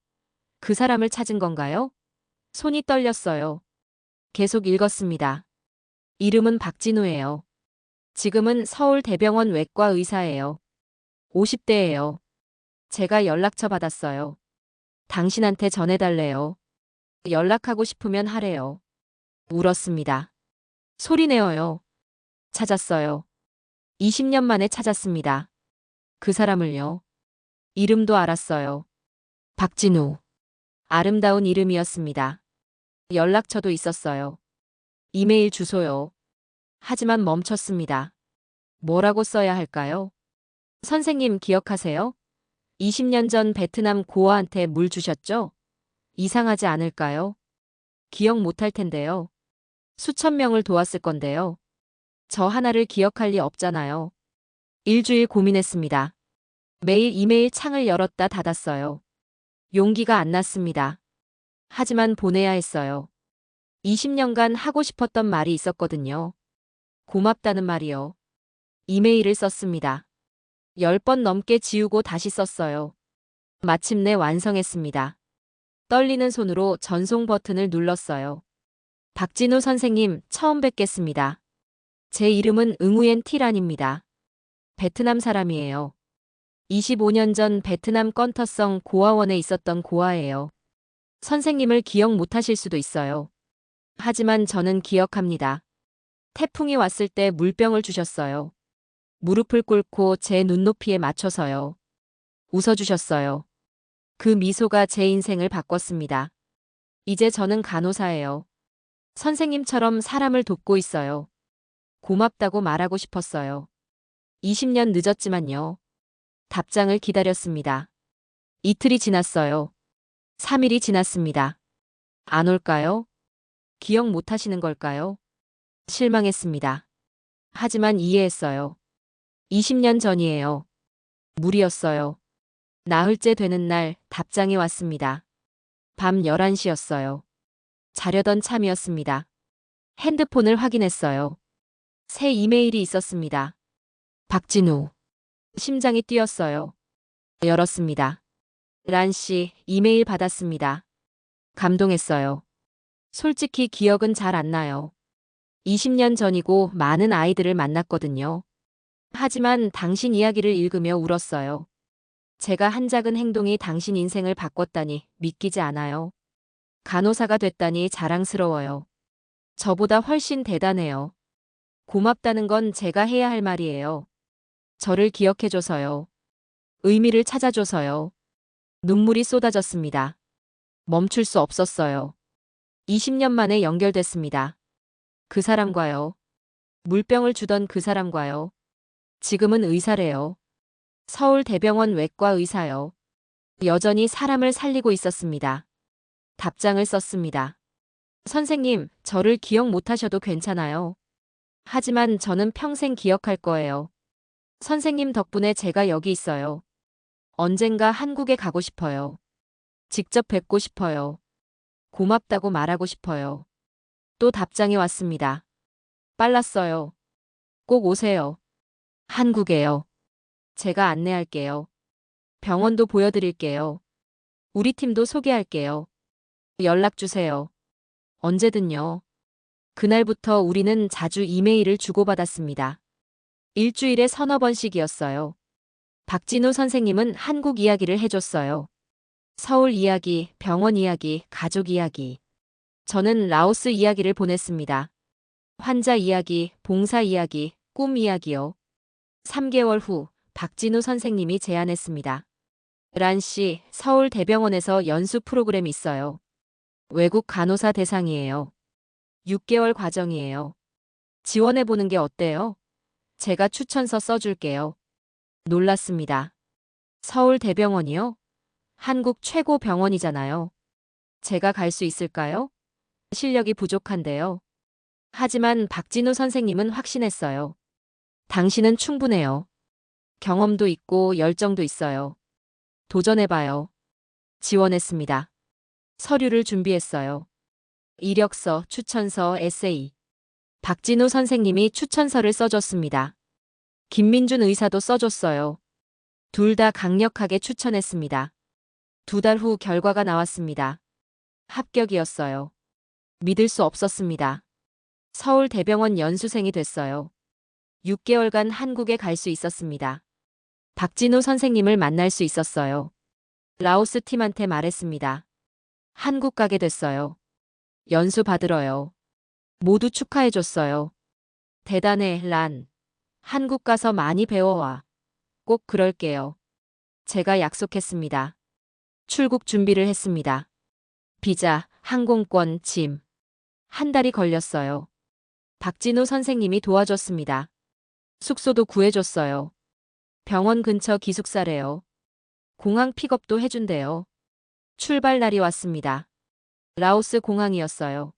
[SPEAKER 1] 그 사람을 찾은 건가요? 손이 떨렸어요. 계속 읽었습니다. 이름은 박진우예요. 지금은 서울대병원 외과 의사예요. 50대예요. 제가 연락처 받았어요. 당신한테 전해달래요. 연락하고 싶으면 하래요. 울었습니다. 소리내어요. 찾았어요. 20년 만에 찾았습니다. 그 사람을요. 이름도 알았어요. 박진우. 아름다운 이름이었습니다. 연락처도 있었어요. 이메일 주소요. 하지만 멈췄습니다. 뭐라고 써야 할까요? 선생님 기억하세요? 20년 전 베트남 고아한테 물 주셨죠? 이상하지 않을까요? 기억 못할 텐데요. 수천 명을 도왔을 건데요. 저 하나를 기억할 리 없잖아요. 일주일 고민했습니다. 매일 이메일 창을 열었다 닫았어요. 용기가 안 났습니다. 하지만 보내야 했어요. 20년간 하고 싶었던 말이 있었거든요. 고맙다는 말이요. 이메일을 썼습니다. 10번 넘게 지우고 다시 썼어요. 마침내 완성했습니다. 떨리는 손으로 전송 버튼을 눌렀어요. 박진우 선생님, 처음 뵙겠습니다. 제 이름은 응우옌 티란입니다. 베트남 사람이에요. 25년 전 베트남 건터성 고아원에 있었던 고아예요. 선생님을 기억 못하실 수도 있어요. 하지만 저는 기억합니다. 태풍이 왔을 때 물병을 주셨어요. 무릎을 꿇고 제 눈높이에 맞춰서요. 웃어주셨어요. 그 미소가 제 인생을 바꿨습니다. 이제 저는 간호사예요. 선생님처럼 사람을 돕고 있어요. 고맙다고 말하고 싶었어요. 20년 늦었지만요. 답장을 기다렸습니다. 이틀이 지났어요. 3일이 지났습니다. 안 올까요? 기억 못 하시는 걸까요? 실망했습니다. 하지만 이해했어요. 20년 전이에요. 무리였어요. 나흘째 되는 날 답장이 왔습니다. 밤 11시였어요. 자려던 참이었습니다. 핸드폰을 확인했어요. 새 이메일이 있었습니다. 박진우. 심장이 뛰었어요. 열었습니다. 란 씨, 이메일 받았습니다. 감동했어요. 솔직히 기억은 잘 안 나요. 20년 전이고 많은 아이들을 만났거든요. 하지만 당신 이야기를 읽으며 울었어요. 제가 한 작은 행동이 당신 인생을 바꿨다니 믿기지 않아요. 간호사가 됐다니 자랑스러워요. 저보다 훨씬 대단해요. 고맙다는 건 제가 해야 할 말이에요. 저를 기억해줘서요. 의미를 찾아줘서요. 눈물이 쏟아졌습니다. 멈출 수 없었어요. 20년 만에 연결됐습니다. 그 사람과요. 물병을 주던 그 사람과요. 지금은 의사래요. 서울대병원 외과 의사요. 여전히 사람을 살리고 있었습니다. 답장을 썼습니다. 선생님, 저를 기억 못하셔도 괜찮아요. 하지만 저는 평생 기억할 거예요. 선생님 덕분에 제가 여기 있어요. 언젠가 한국에 가고 싶어요. 직접 뵙고 싶어요. 고맙다고 말하고 싶어요. 또 답장이 왔습니다. 빨랐어요. 꼭 오세요. 한국에요. 제가 안내할게요. 병원도 보여드릴게요. 우리 팀도 소개할게요. 연락 주세요. 언제든요. 그날부터 우리는 자주 이메일을 주고받았습니다. 일주일에 서너 번씩이었어요. 박진우 선생님은 한국 이야기를 해줬어요. 서울 이야기, 병원 이야기, 가족 이야기. 저는 라오스 이야기를 보냈습니다. 환자 이야기, 봉사 이야기, 꿈 이야기요. 3개월 후 박진우 선생님이 제안했습니다. 란 씨, 서울대병원에서 연수 프로그램 있어요. 외국 간호사 대상이에요. 6개월 과정이에요. 지원해보는 게 어때요? 제가 추천서 써줄게요. 놀랐습니다. 서울대병원이요? 한국 최고 병원이잖아요. 제가 갈 수 있을까요? 실력이 부족한데요. 하지만 박진우 선생님은 확신했어요. 당신은 충분해요. 경험도 있고 열정도 있어요. 도전해봐요. 지원했습니다. 서류를 준비했어요. 이력서, 추천서, 에세이. 박진우 선생님이 추천서를 써줬습니다. 김민준 의사도 써줬어요. 둘 다 강력하게 추천했습니다. 2달 후 결과가 나왔습니다. 합격이었어요. 믿을 수 없었습니다. 서울대병원 연수생이 됐어요. 6개월간 한국에 갈 수 있었습니다. 박진우 선생님을 만날 수 있었어요. 라오스 팀한테 말했습니다. 한국 가게 됐어요. 연수 받으러요. 모두 축하해줬어요. 대단해, 란. 한국 가서 많이 배워와. 꼭 그럴게요. 제가 약속했습니다. 출국 준비를 했습니다. 비자, 항공권, 짐. 한 달이 걸렸어요. 박진우 선생님이 도와줬습니다. 숙소도 구해줬어요. 병원 근처 기숙사래요. 공항 픽업도 해준대요. 출발 날이 왔습니다. 라오스 공항이었어요.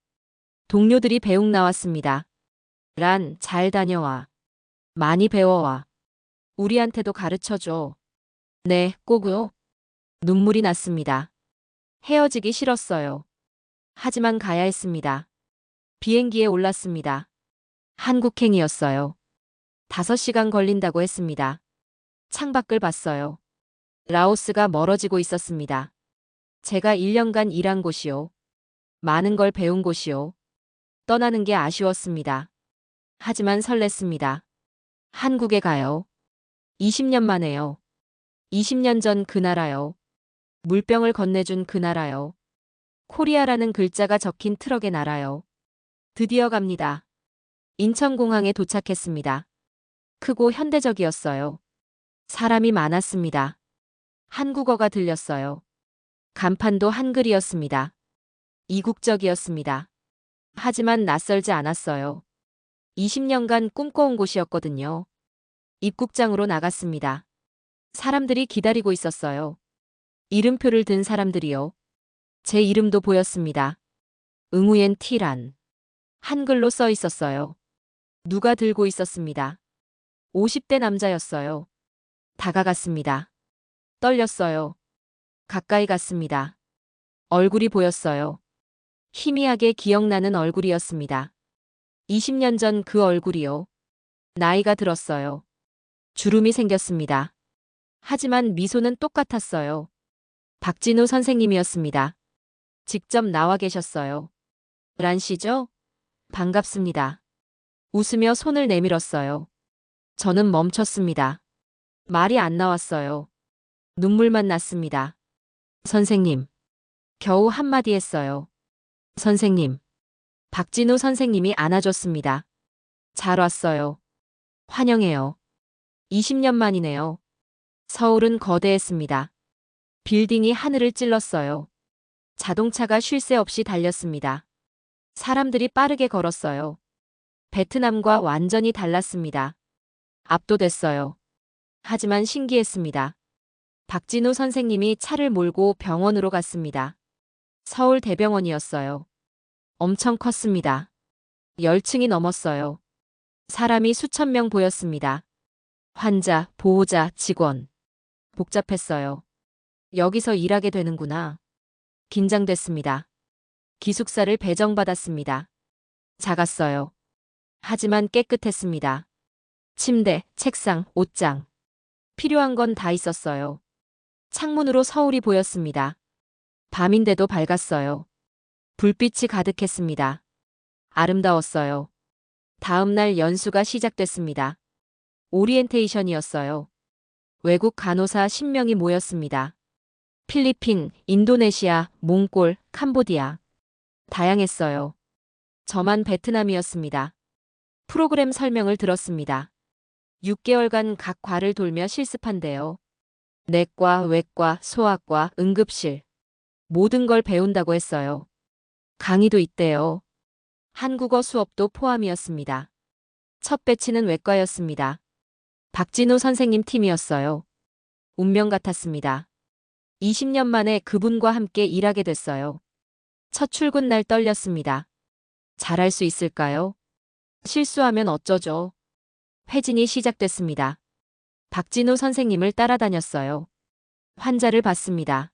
[SPEAKER 1] 동료들이 배웅 나왔습니다. 란, 잘 다녀와. 많이 배워와. 우리한테도 가르쳐줘. 네, 꼭요. 눈물이 났습니다. 헤어지기 싫었어요. 하지만 가야 했습니다. 비행기에 올랐습니다. 한국행이었어요. 5시간 걸린다고 했습니다. 창밖을 봤어요. 라오스가 멀어지고 있었습니다. 제가 1년간 일한 곳이요. 많은 걸 배운 곳이요. 떠나는 게 아쉬웠습니다. 하지만 설렜습니다. 한국에 가요. 20년 만에요. 20년 전 그 나라요. 물병을 건네준 그 나라요. 코리아라는 글자가 적힌 트럭의 나라요. 드디어 갑니다. 인천공항에 도착했습니다. 크고 현대적이었어요. 사람이 많았습니다. 한국어가 들렸어요. 간판도 한글이었습니다. 이국적이었습니다. 하지만 낯설지 않았어요. 20년간 꿈꿔온 곳이었거든요. 입국장으로 나갔습니다. 사람들이 기다리고 있었어요. 이름표를 든 사람들이요. 제 이름도 보였습니다. 응우옌 티란. 한글로 써 있었어요. 누가 들고 있었습니다. 50대 남자였어요. 다가갔습니다. 떨렸어요. 가까이 갔습니다. 얼굴이 보였어요. 희미하게 기억나는 얼굴이었습니다. 20년 전 그 얼굴이요. 나이가 들었어요. 주름이 생겼습니다. 하지만 미소는 똑같았어요. 박진우 선생님이었습니다. 직접 나와 계셨어요. 란 씨죠? 반갑습니다. 웃으며 손을 내밀었어요. 저는 멈췄습니다. 말이 안 나왔어요. 눈물만 났습니다. 선생님. 겨우 한마디 했어요. 선생님. 박진우 선생님이 안아줬습니다. 잘 왔어요. 환영해요. 20년 만이네요. 서울은 거대했습니다. 빌딩이 하늘을 찔렀어요. 자동차가 쉴 새 없이 달렸습니다. 사람들이 빠르게 걸었어요. 베트남과 완전히 달랐습니다. 압도됐어요. 하지만 신기했습니다. 박진우 선생님이 차를 몰고 병원으로 갔습니다. 서울대병원이었어요. 엄청 컸습니다. 10층이 넘었어요. 사람이 수천 명 보였습니다. 환자, 보호자, 직원. 복잡했어요. 여기서 일하게 되는구나. 긴장됐습니다. 기숙사를 배정받았습니다. 작았어요. 하지만 깨끗했습니다. 침대, 책상, 옷장. 필요한 건 다 있었어요. 창문으로 서울이 보였습니다. 밤인데도 밝았어요. 불빛이 가득했습니다. 아름다웠어요. 다음 날 연수가 시작됐습니다. 오리엔테이션이었어요. 외국 간호사 10명이 모였습니다. 필리핀, 인도네시아, 몽골, 캄보디아. 다양했어요. 저만 베트남이었습니다. 프로그램 설명을 들었습니다. 6개월간 각 과를 돌며 실습한대요. 내과, 외과, 소아과, 응급실. 모든 걸 배운다고 했어요. 강의도 있대요. 한국어 수업도 포함이었습니다. 첫 배치는 외과였습니다. 박진우 선생님 팀이었어요. 운명 같았습니다. 20년 만에 그분과 함께 일하게 됐어요. 첫 출근 날 떨렸습니다. 잘할 수 있을까요? 실수하면 어쩌죠? 회진이 시작됐습니다. 박진우 선생님을 따라다녔어요. 환자를 봤습니다.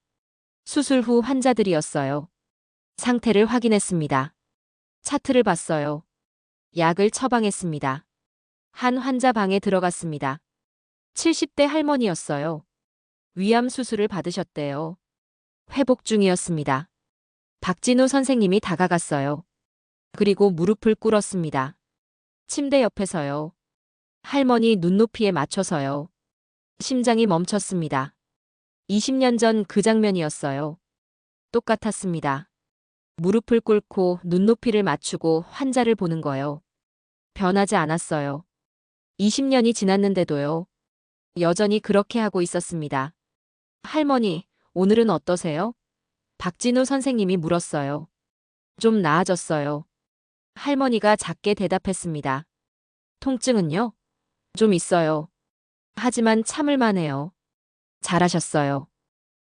[SPEAKER 1] 수술 후 환자들이었어요. 상태를 확인했습니다. 차트를 봤어요. 약을 처방했습니다. 한 환자 방에 들어갔습니다. 70대 할머니였어요. 위암 수술을 받으셨대요. 회복 중이었습니다. 박진우 선생님이 다가갔어요. 그리고 무릎을 꿇었습니다. 침대 옆에서요. 할머니 눈높이에 맞춰서요. 심장이 멈췄습니다. 20년 전 그 장면이었어요. 똑같았습니다. 무릎을 꿇고 눈높이를 맞추고 환자를 보는 거요. 변하지 않았어요. 20년이 지났는데도요. 여전히 그렇게 하고 있었습니다. 할머니, 오늘은 어떠세요? 박진우 선생님이 물었어요. 좀 나아졌어요. 할머니가 작게 대답했습니다. 통증은요? 좀 있어요. 하지만 참을만 해요. 잘하셨어요.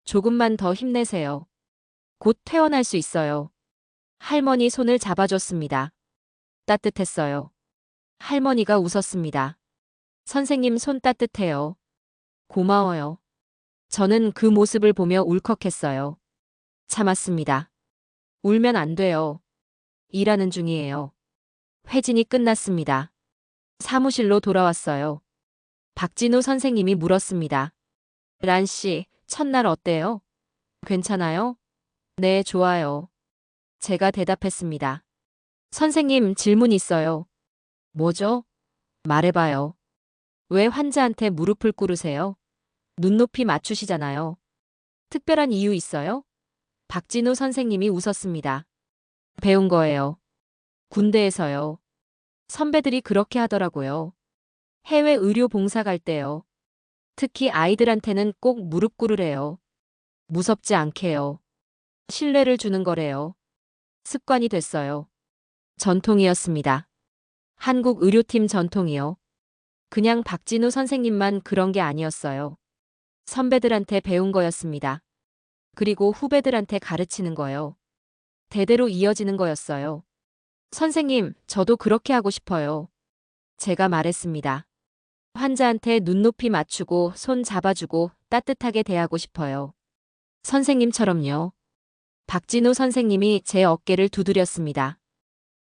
[SPEAKER 1] 조금만 더 힘내세요. 곧 퇴원할 수 있어요. 할머니 손을 잡아줬습니다. 따뜻했어요. 할머니가 웃었습니다. 선생님 손 따뜻해요. 고마워요. 저는 그 모습을 보며 울컥했어요. 참았습니다. 울면 안 돼요. 일하는 중이에요. 회진이 끝났습니다. 사무실로 돌아왔어요. 박진우 선생님이 물었습니다. 란 씨, 첫날 어때요? 괜찮아요? 네, 좋아요. 제가 대답했습니다. 선생님, 질문 있어요. 뭐죠? 말해봐요. 왜 환자한테 무릎을 꿇으세요? 눈높이 맞추시잖아요. 특별한 이유 있어요? 박진우 선생님이 웃었습니다. 배운 거예요. 군대에서요. 선배들이 그렇게 하더라고요. 해외 의료 봉사 갈 때요. 특히 아이들한테는 꼭 무릎 꿇으래요. 무섭지 않게요. 신뢰를 주는 거래요. 습관이 됐어요. 전통이었습니다. 한국 의료팀 전통이요. 그냥 박진우 선생님만 그런 게 아니었어요. 선배들한테 배운 거였습니다. 그리고 후배들한테 가르치는 거요. 대대로 이어지는 거였어요. 선생님, 저도 그렇게 하고 싶어요. 제가 말했습니다. 환자한테 눈높이 맞추고 손 잡아주고 따뜻하게 대하고 싶어요. 선생님처럼요. 박진우 선생님이 제 어깨를 두드렸습니다.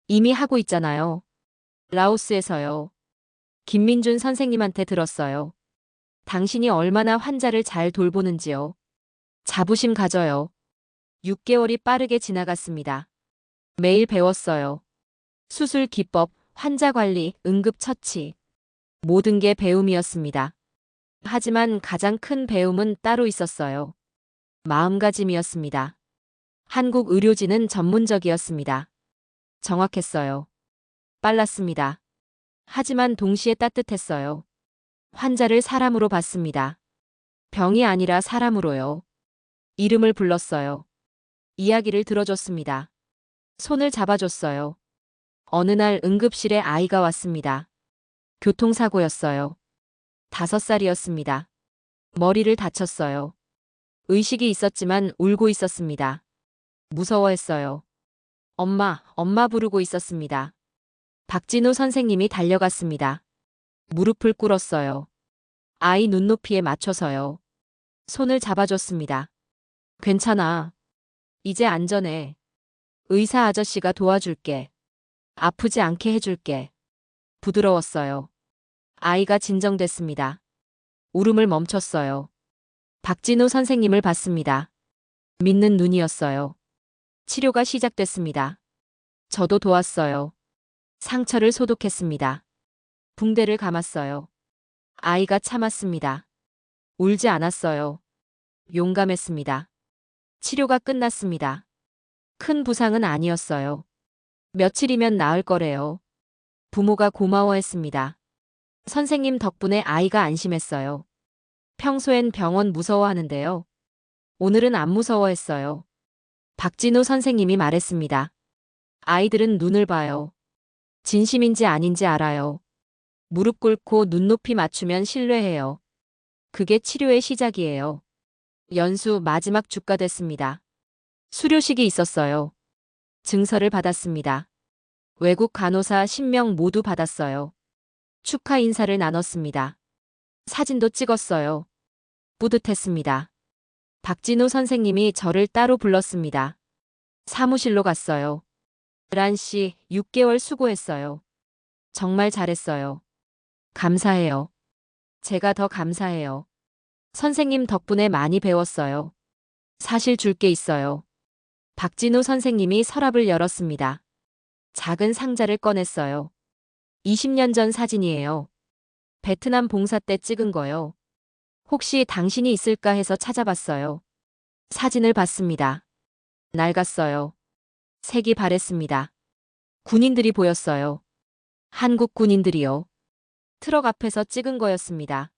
[SPEAKER 1] 이미 하고 있잖아요. 라오스에서요. 김민준 선생님한테 들었어요. 당신이 얼마나 환자를 잘 돌보는지요. 자부심 가져요. 6개월이 빠르게 지나갔습니다. 매일 배웠어요. 수술 기법, 환자 관리, 응급 처치. 모든 게 배움이었습니다. 하지만 가장 큰 배움은 따로 있었어요. 마음가짐이었습니다. 한국 의료진은 전문적이었습니다. 정확했어요. 빨랐습니다. 하지만 동시에 따뜻했어요. 환자를 사람으로 봤습니다. 병이 아니라 사람으로요. 이름을 불렀어요. 이야기를 들어줬습니다. 손을 잡아줬어요. 어느 날 응급실에 아이가 왔습니다. 교통사고였어요. 5살이었습니다. 머리를 다쳤어요. 의식이 있었지만 울고 있었습니다. 무서워했어요. 엄마, 엄마 부르고 있었습니다. 박진우 선생님이 달려갔습니다. 무릎을 꿇었어요. 아이 눈높이에 맞춰서요. 손을 잡아줬습니다. 괜찮아. 이제 안전해. 의사 아저씨가 도와줄게. 아프지 않게 해줄게. 부드러웠어요. 아이가 진정됐습니다. 울음을 멈췄어요. 박진우 선생님을 봤습니다. 믿는 눈이었어요. 치료가 시작됐습니다. 저도 도왔어요. 상처를 소독했습니다. 붕대를 감았어요. 아이가 참았습니다. 울지 않았어요. 용감했습니다. 치료가 끝났습니다. 큰 부상은 아니었어요. 며칠이면 나을 거래요. 부모가 고마워했습니다. 선생님 덕분에 아이가 안심했어요. 평소엔 병원 무서워하는데요. 오늘은 안 무서워했어요. 박진우 선생님이 말했습니다. 아이들은 눈을 봐요. 진심인지 아닌지 알아요. 무릎 꿇고 눈높이 맞추면 신뢰해요. 그게 치료의 시작이에요. 연수 마지막 주가 됐습니다. 수료식이 있었어요. 증서를 받았습니다. 외국 간호사 10명 모두 받았어요. 축하 인사를 나눴습니다. 사진도 찍었어요. 뿌듯했습니다. 박진우 선생님이 저를 따로 불렀습니다. 사무실로 갔어요. 란 씨, 6개월 수고했어요. 정말 잘했어요. 감사해요. 제가 더 감사해요. 선생님 덕분에 많이 배웠어요. 사실 줄 게 있어요. 박진우 선생님이 서랍을 열었습니다. 작은 상자를 꺼냈어요. 20년 전 사진이에요. 베트남 봉사 때 찍은 거요. 혹시 당신이 있을까 해서 찾아봤어요. 사진을 봤습니다. 낡았어요. 색이 바랬습니다. 군인들이 보였어요. 한국 군인들이요. 트럭 앞에서 찍은 거였습니다.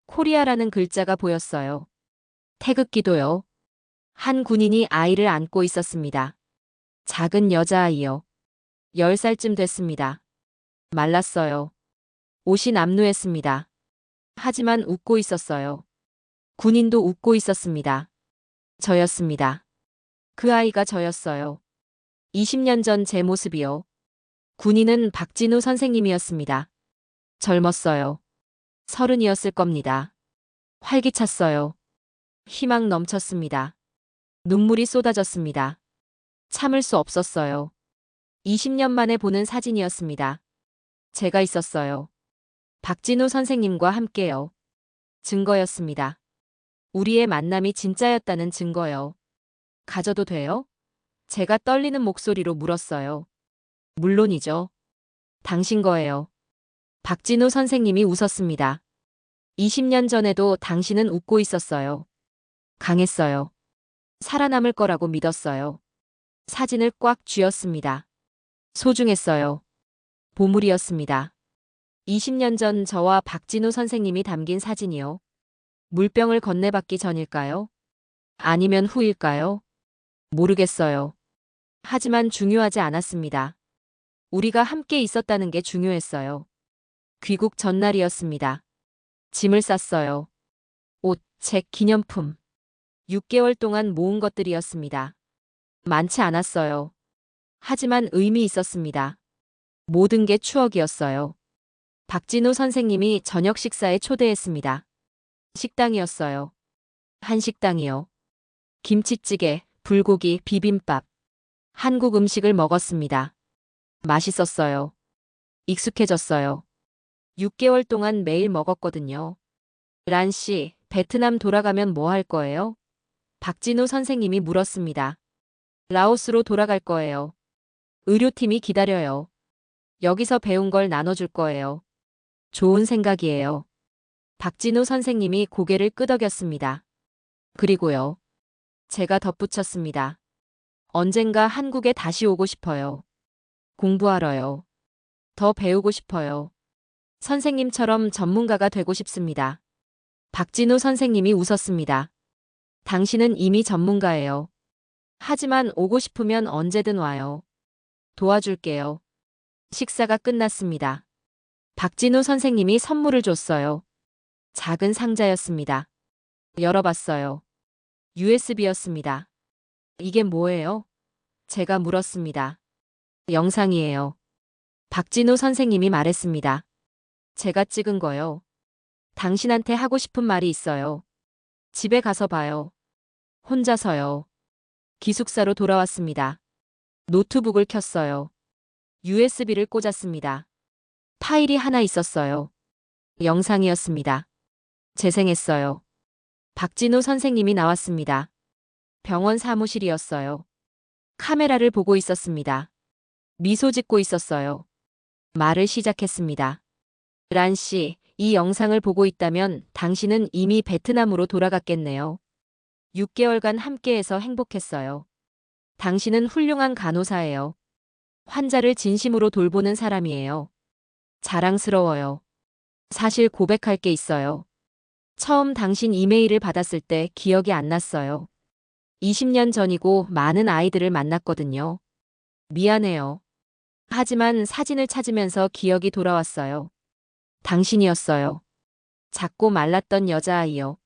[SPEAKER 1] 코리아라는 글자가 보였어요. 태극기도요. 한 군인이 아이를 안고 있었습니다. 작은 여자아이요. 10살쯤 됐습니다. 말랐어요. 옷이 남루했습니다. 하지만 웃고 있었어요. 군인도 웃고 있었습니다. 저였습니다. 그 아이가 저였어요. 20년 전 제 모습이요. 군인은 박진우 선생님이었습니다. 젊었어요. 30이었을 겁니다. 활기찼어요. 희망 넘쳤습니다. 눈물이 쏟아졌습니다. 참을 수 없었어요. 20년 만에 보는 사진이었습니다. 제가 있었어요. 박진우 선생님과 함께요. 증거였습니다. 우리의 만남이 진짜였다는 증거요. 가져도 돼요? 제가 떨리는 목소리로 물었어요. 물론이죠. 당신 거예요. 박진우 선생님이 웃었습니다. 20년 전에도 당신은 웃고 있었어요. 강했어요. 살아남을 거라고 믿었어요. 사진을 꽉 쥐었습니다. 소중했어요. 보물이었습니다. 20년 전 저와 박진우 선생님이 담긴 사진이요. 물병을 건네받기 전일까요? 아니면 후일까요? 모르겠어요. 하지만 중요하지 않았습니다. 우리가 함께 있었다는 게 중요했어요. 귀국 전날이었습니다. 짐을 쌌어요. 옷, 책, 기념품. 6개월 동안 모은 것들이었습니다. 많지 않았어요. 하지만 의미 있었습니다. 모든 게 추억이었어요. 박진우 선생님이 저녁 식사에 초대했습니다. 식당이었어요. 한식당이요. 김치찌개, 불고기, 비빔밥. 한국 음식을 먹었습니다. 맛있었어요. 익숙해졌어요. 6개월 동안 매일 먹었거든요. 란 씨, 베트남 돌아가면 뭐 할 거예요? 박진우 선생님이 물었습니다. 라오스로 돌아갈 거예요. 의료팀이 기다려요. 여기서 배운 걸 나눠줄 거예요. 좋은 생각이에요. 박진우 선생님이 고개를 끄덕였습니다. 그리고요. 제가 덧붙였습니다. 언젠가 한국에 다시 오고 싶어요. 공부하러요. 더 배우고 싶어요. 선생님처럼 전문가가 되고 싶습니다. 박진우 선생님이 웃었습니다. 당신은 이미 전문가예요. 하지만 오고 싶으면 언제든 와요. 도와줄게요. 식사가 끝났습니다. 박진우 선생님이 선물을 줬어요. 작은 상자였습니다. 열어봤어요. USB였습니다. 이게 뭐예요? 제가 물었습니다. 영상이에요. 박진우 선생님이 말했습니다. 제가 찍은 거요. 당신한테 하고 싶은 말이 있어요. 집에 가서 봐요. 혼자서요. 기숙사로 돌아왔습니다. 노트북을 켰어요. USB를 꽂았습니다. 파일이 하나 있었어요. 영상이었습니다. 재생했어요. 박진우 선생님이 나왔습니다. 병원 사무실이었어요. 카메라를 보고 있었습니다. 미소 짓고 있었어요. 말을 시작했습니다. 란 씨, 이 영상을 보고 있다면 당신은 이미 베트남으로 돌아갔겠네요. 6개월간 함께해서 행복했어요. 당신은 훌륭한 간호사예요. 환자를 진심으로 돌보는 사람이에요. 자랑스러워요. 사실 고백할 게 있어요. 처음 당신 이메일을 받았을 때 기억이 안 났어요. 20년 전이고 많은 아이들을 만났거든요. 미안해요. 하지만 사진을 찾으면서 기억이 돌아왔어요. 당신이었어요. 작고 말랐던 여자아이요.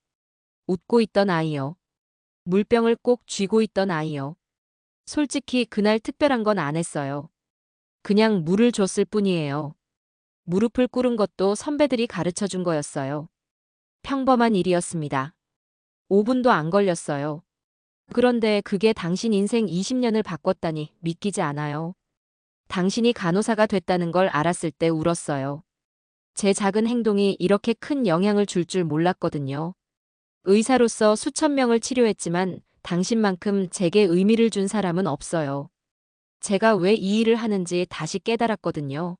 [SPEAKER 1] 웃고 있던 아이요. 물병을 꼭 쥐고 있던 아이요. 솔직히 그날 특별한 건 안 했어요. 그냥 물을 줬을 뿐이에요. 무릎을 꿇은 것도 선배들이 가르쳐 준 거였어요. 평범한 일이었습니다. 5분도 안 걸렸어요. 그런데 그게 당신 인생 20년을 바꿨다니 믿기지 않아요. 당신이 간호사가 됐다는 걸 알았을 때 울었어요. 제 작은 행동이 이렇게 큰 영향을 줄 몰랐거든요. 의사로서 수천 명을 치료했지만 당신만큼 제게 의미를 준 사람은 없어요. 제가 왜 이 일을 하는지 다시 깨달았거든요.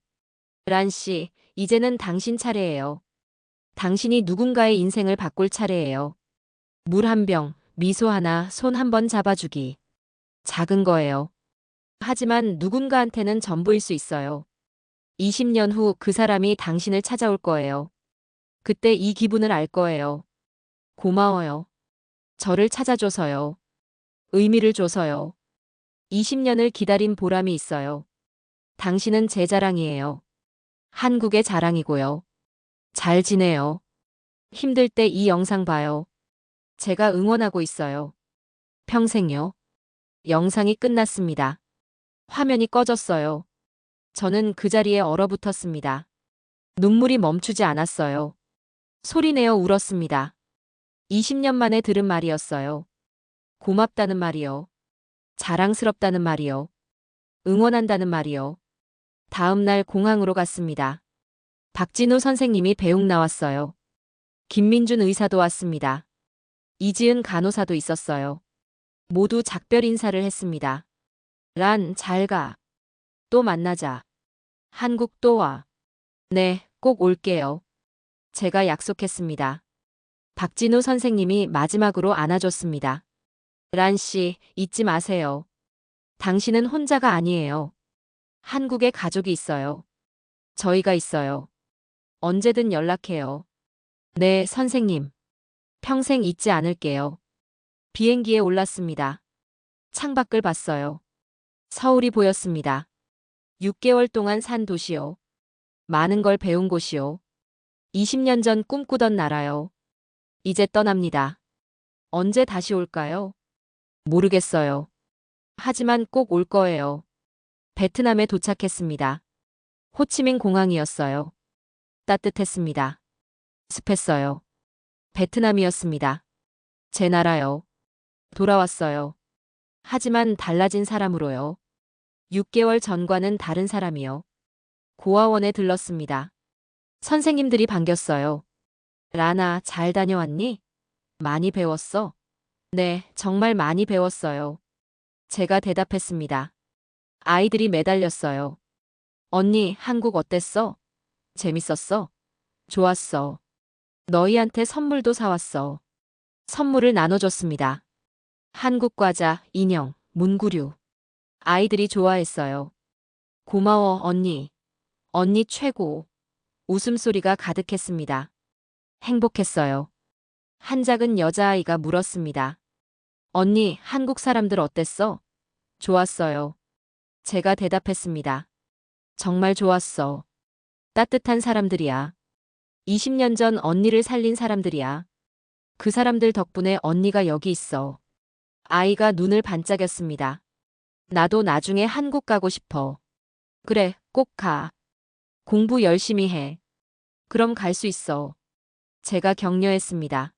[SPEAKER 1] 란 씨, 이제는 당신 차례예요. 당신이 누군가의 인생을 바꿀 차례예요. 물 한 병, 미소 하나, 손 한 번 잡아주기. 작은 거예요. 하지만 누군가한테는 전부일 수 있어요. 20년 후 그 사람이 당신을 찾아올 거예요. 그때 이 기분을 알 거예요. 고마워요. 저를 찾아줘서요. 의미를 줘서요. 20년을 기다린 보람이 있어요. 당신은 제 자랑이에요. 한국의 자랑이고요. 잘 지내요. 힘들 때 이 영상 봐요. 제가 응원하고 있어요. 평생요. 영상이 끝났습니다. 화면이 꺼졌어요. 저는 그 자리에 얼어붙었습니다. 눈물이 멈추지 않았어요. 소리내어 울었습니다. 20년 만에 들은 말이었어요. 고맙다는 말이요. 자랑스럽다는 말이요. 응원한다는 말이요. 다음 날 공항으로 갔습니다. 박진우 선생님이 배웅 나왔어요. 김민준 의사도 왔습니다. 이지은 간호사도 있었어요. 모두 작별 인사를 했습니다. 란, 잘 가. 또 만나자. 한국 또 와. 네, 꼭 올게요. 제가 약속했습니다. 박진우 선생님이 마지막으로 안아줬습니다. 란 씨, 잊지 마세요. 당신은 혼자가 아니에요. 한국에 가족이 있어요. 저희가 있어요. 언제든 연락해요. 네, 선생님. 평생 잊지 않을게요. 비행기에 올랐습니다. 창밖을 봤어요. 서울이 보였습니다. 6개월 동안 산 도시요. 많은 걸 배운 곳이요. 20년 전 꿈꾸던 나라요. 이제 떠납니다. 언제 다시 올까요? 모르겠어요. 하지만 꼭 올 거예요. 베트남에 도착했습니다. 호치민 공항이었어요. 따뜻했습니다. 습했어요. 베트남이었습니다. 제 나라요. 돌아왔어요. 하지만 달라진 사람으로요. 6개월 전과는 다른 사람이요. 고아원에 들렀습니다. 선생님들이 반겼어요. 라나, 잘 다녀왔니? 많이 배웠어? 네, 정말 많이 배웠어요. 제가 대답했습니다. 아이들이 매달렸어요. 언니, 한국 어땠어? 재밌었어? 좋았어. 너희한테 선물도 사왔어. 선물을 나눠줬습니다. 한국 과자, 인형, 문구류. 아이들이 좋아했어요. 고마워, 언니. 언니 최고. 웃음소리가 가득했습니다. 행복했어요. 한 작은 여자아이가 물었습니다. 언니, 한국 사람들 어땠어? 좋았어요. 제가 대답했습니다. 정말 좋았어. 따뜻한 사람들이야. 20년 전 언니를 살린 사람들이야. 그 사람들 덕분에 언니가 여기 있어. 아이가 눈을 반짝였습니다. 나도 나중에 한국 가고 싶어. 그래, 꼭 가. 공부 열심히 해. 그럼 갈 수 있어. 제가 격려했습니다.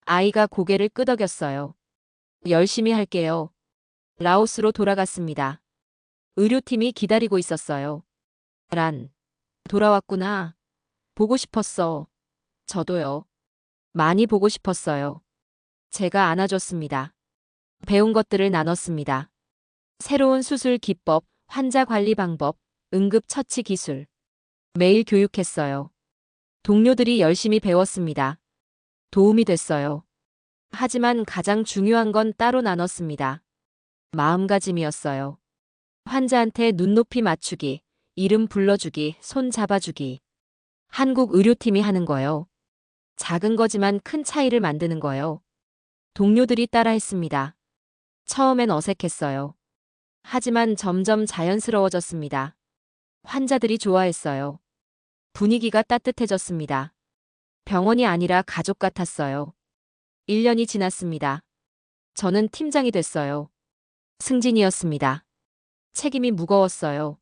[SPEAKER 1] 아이가 고개를 끄덕였어요. 열심히 할게요. 라오스로 돌아갔습니다. 의료팀이 기다리고 있었어요. 란, 돌아왔구나. 보고 싶었어. 저도요. 많이 보고 싶었어요. 제가 안아줬습니다. 배운 것들을 나눴습니다. 새로운 수술 기법, 환자 관리 방법, 응급처치 기술. 매일 교육했어요. 동료들이 열심히 배웠습니다. 도움이 됐어요. 하지만 가장 중요한 건 따로 나눴습니다. 마음가짐이었어요. 환자한테 눈높이 맞추기, 이름 불러주기, 손 잡아주기. 한국 의료팀이 하는 거요. 작은 거지만 큰 차이를 만드는 거요. 동료들이 따라했습니다. 처음엔 어색했어요. 하지만 점점 자연스러워졌습니다. 환자들이 좋아했어요. 분위기가 따뜻해졌습니다. 병원이 아니라 가족 같았어요. 1년이 지났습니다. 저는 팀장이 됐어요. 승진이었습니다. 책임이 무거웠어요.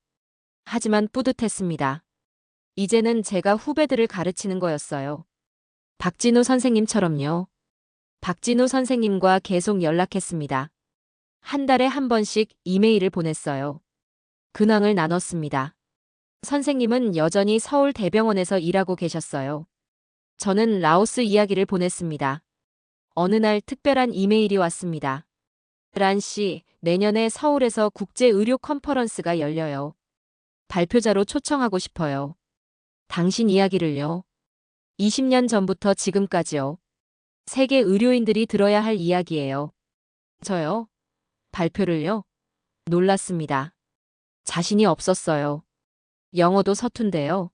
[SPEAKER 1] 하지만 뿌듯했습니다. 이제는 제가 후배들을 가르치는 거였어요. 박진우 선생님처럼요. 박진우 선생님과 계속 연락했습니다. 한 달에 한 번씩 이메일을 보냈어요. 근황을 나눴습니다. 선생님은 여전히 서울 대병원에서 일하고 계셨어요. 저는 라오스 이야기를 보냈습니다. 어느 날 특별한 이메일이 왔습니다. 란 씨, 내년에 서울에서 국제의료 컨퍼런스가 열려요. 발표자로 초청하고 싶어요. 당신 이야기를요. 20년 전부터 지금까지요. 세계 의료인들이 들어야 할 이야기예요. 저요? 발표를요? 놀랐습니다. 자신이 없었어요. 영어도 서툰데요.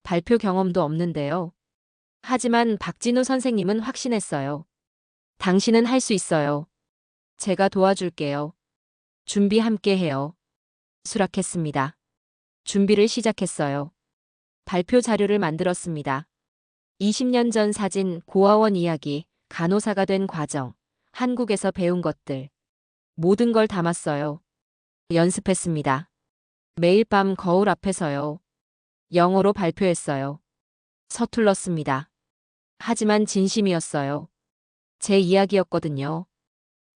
[SPEAKER 1] 발표 경험도 없는데요. 하지만 박진우 선생님은 확신했어요. 당신은 할 수 있어요. 제가 도와줄게요. 준비 함께 해요. 수락했습니다. 준비를 시작했어요. 발표 자료를 만들었습니다. 20년 전 사진, 고아원 이야기, 간호사가 된 과정, 한국에서 배운 것들. 모든 걸 담았어요. 연습했습니다. 매일 밤 거울 앞에서요. 영어로 발표했어요. 서툴렀습니다. 하지만 진심이었어요. 제 이야기였거든요.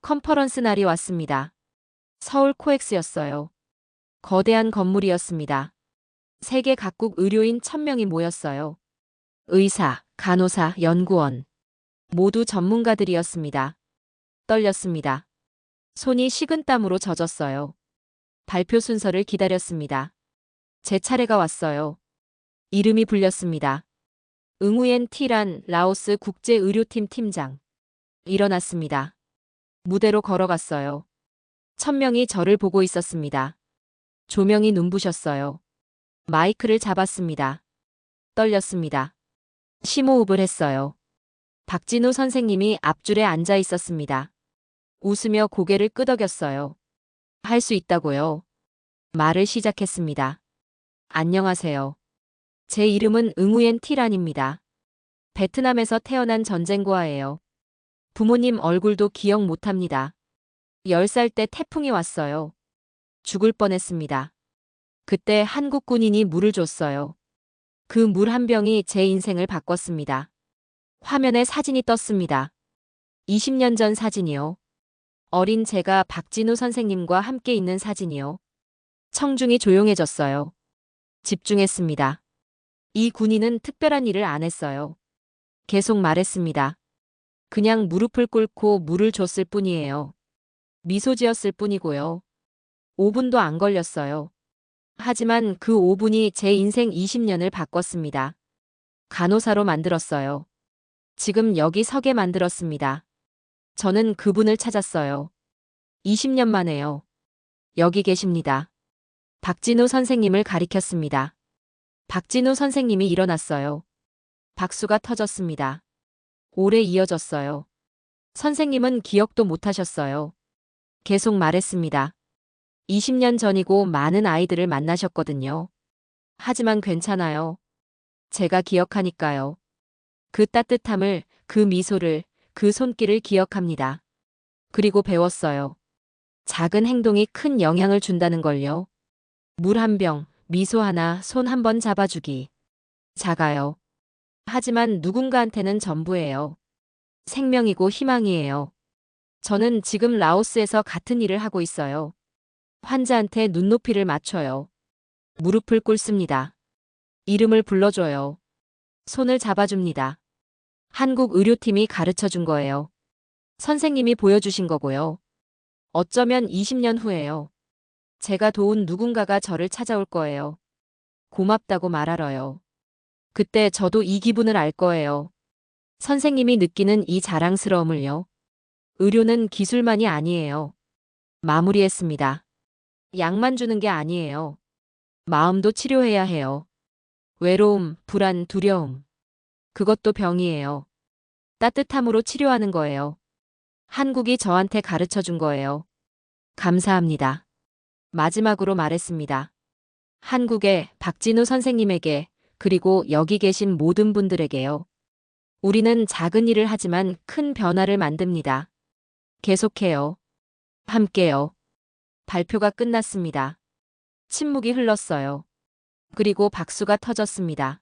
[SPEAKER 1] 컨퍼런스 날이 왔습니다. 서울 코엑스였어요. 거대한 건물이었습니다. 세계 각국 의료인 1000명이 모였어요. 의사, 간호사, 연구원. 모두 전문가들이었습니다. 떨렸습니다. 손이 식은땀으로 젖었어요. 발표 순서를 기다렸습니다. 제 차례가 왔어요. 이름이 불렸습니다. 응우옌 티란 라오스 국제의료팀 팀장. 일어났습니다. 무대로 걸어갔어요. 1000명이 저를 보고 있었습니다. 조명이 눈부셨어요. 마이크를 잡았습니다. 떨렸습니다. 심호흡을 했어요. 박진우 선생님이 앞줄에 앉아 있었습니다. 웃으며 고개를 끄덕였어요. 할 수 있다고요. 말을 시작했습니다. 안녕하세요. 제 이름은 응우옌 티란입니다. 베트남에서 태어난 전쟁고아예요. 부모님 얼굴도 기억 못합니다. 10살 때 태풍이 왔어요. 죽을 뻔했습니다. 그때 한국 군인이 물을 줬어요. 그 물 한 병이 제 인생을 바꿨습니다. 화면에 사진이 떴습니다. 20년 전 사진이요. 어린 제가 박진우 선생님과 함께 있는 사진이요. 청중이 조용해졌어요. 집중했습니다. 이 군인은 특별한 일을 안 했어요. 계속 말했습니다. 그냥 무릎을 꿇고 물을 줬을 뿐이에요. 미소 지었을 뿐이고요. 5분도 안 걸렸어요. 하지만 그 5분이 제 인생 20년을 바꿨습니다. 간호사로 만들었어요. 지금 여기 서게 만들었습니다. 저는 그분을 찾았어요. 20년 만에요. 여기 계십니다. 박진우 선생님을 가리켰습니다. 박진우 선생님이 일어났어요. 박수가 터졌습니다. 오래 이어졌어요. 선생님은 기억도 못하셨어요. 계속 말했습니다. 20년 전이고 많은 아이들을 만나셨거든요. 하지만 괜찮아요. 제가 기억하니까요. 그 따뜻함을, 그 미소를, 그 손길을 기억합니다. 그리고 배웠어요. 작은 행동이 큰 영향을 준다는 걸요. 물 한 병, 미소 하나, 손 한 번 잡아주기. 작아요. 하지만 누군가한테는 전부예요. 생명이고 희망이에요. 저는 지금 라오스에서 같은 일을 하고 있어요. 환자한테 눈높이를 맞춰요. 무릎을 꿇습니다. 이름을 불러줘요. 손을 잡아줍니다. 한국 의료팀이 가르쳐 준 거예요. 선생님이 보여주신 거고요. 어쩌면 20년 후에요. 제가 도운 누군가가 저를 찾아올 거예요. 고맙다고 말하러요. 그때 저도 이 기분을 알 거예요. 선생님이 느끼는 이 자랑스러움을요. 의료는 기술만이 아니에요. 마무리했습니다. 약만 주는 게 아니에요. 마음도 치료해야 해요. 외로움, 불안, 두려움. 그것도 병이에요. 따뜻함으로 치료하는 거예요. 한국이 저한테 가르쳐 준 거예요. 감사합니다. 마지막으로 말했습니다. 한국의 박진우 선생님에게, 그리고 여기 계신 모든 분들에게요. 우리는 작은 일을 하지만 큰 변화를 만듭니다. 계속해요. 함께요. 발표가 끝났습니다. 침묵이 흘렀어요. 그리고 박수가 터졌습니다.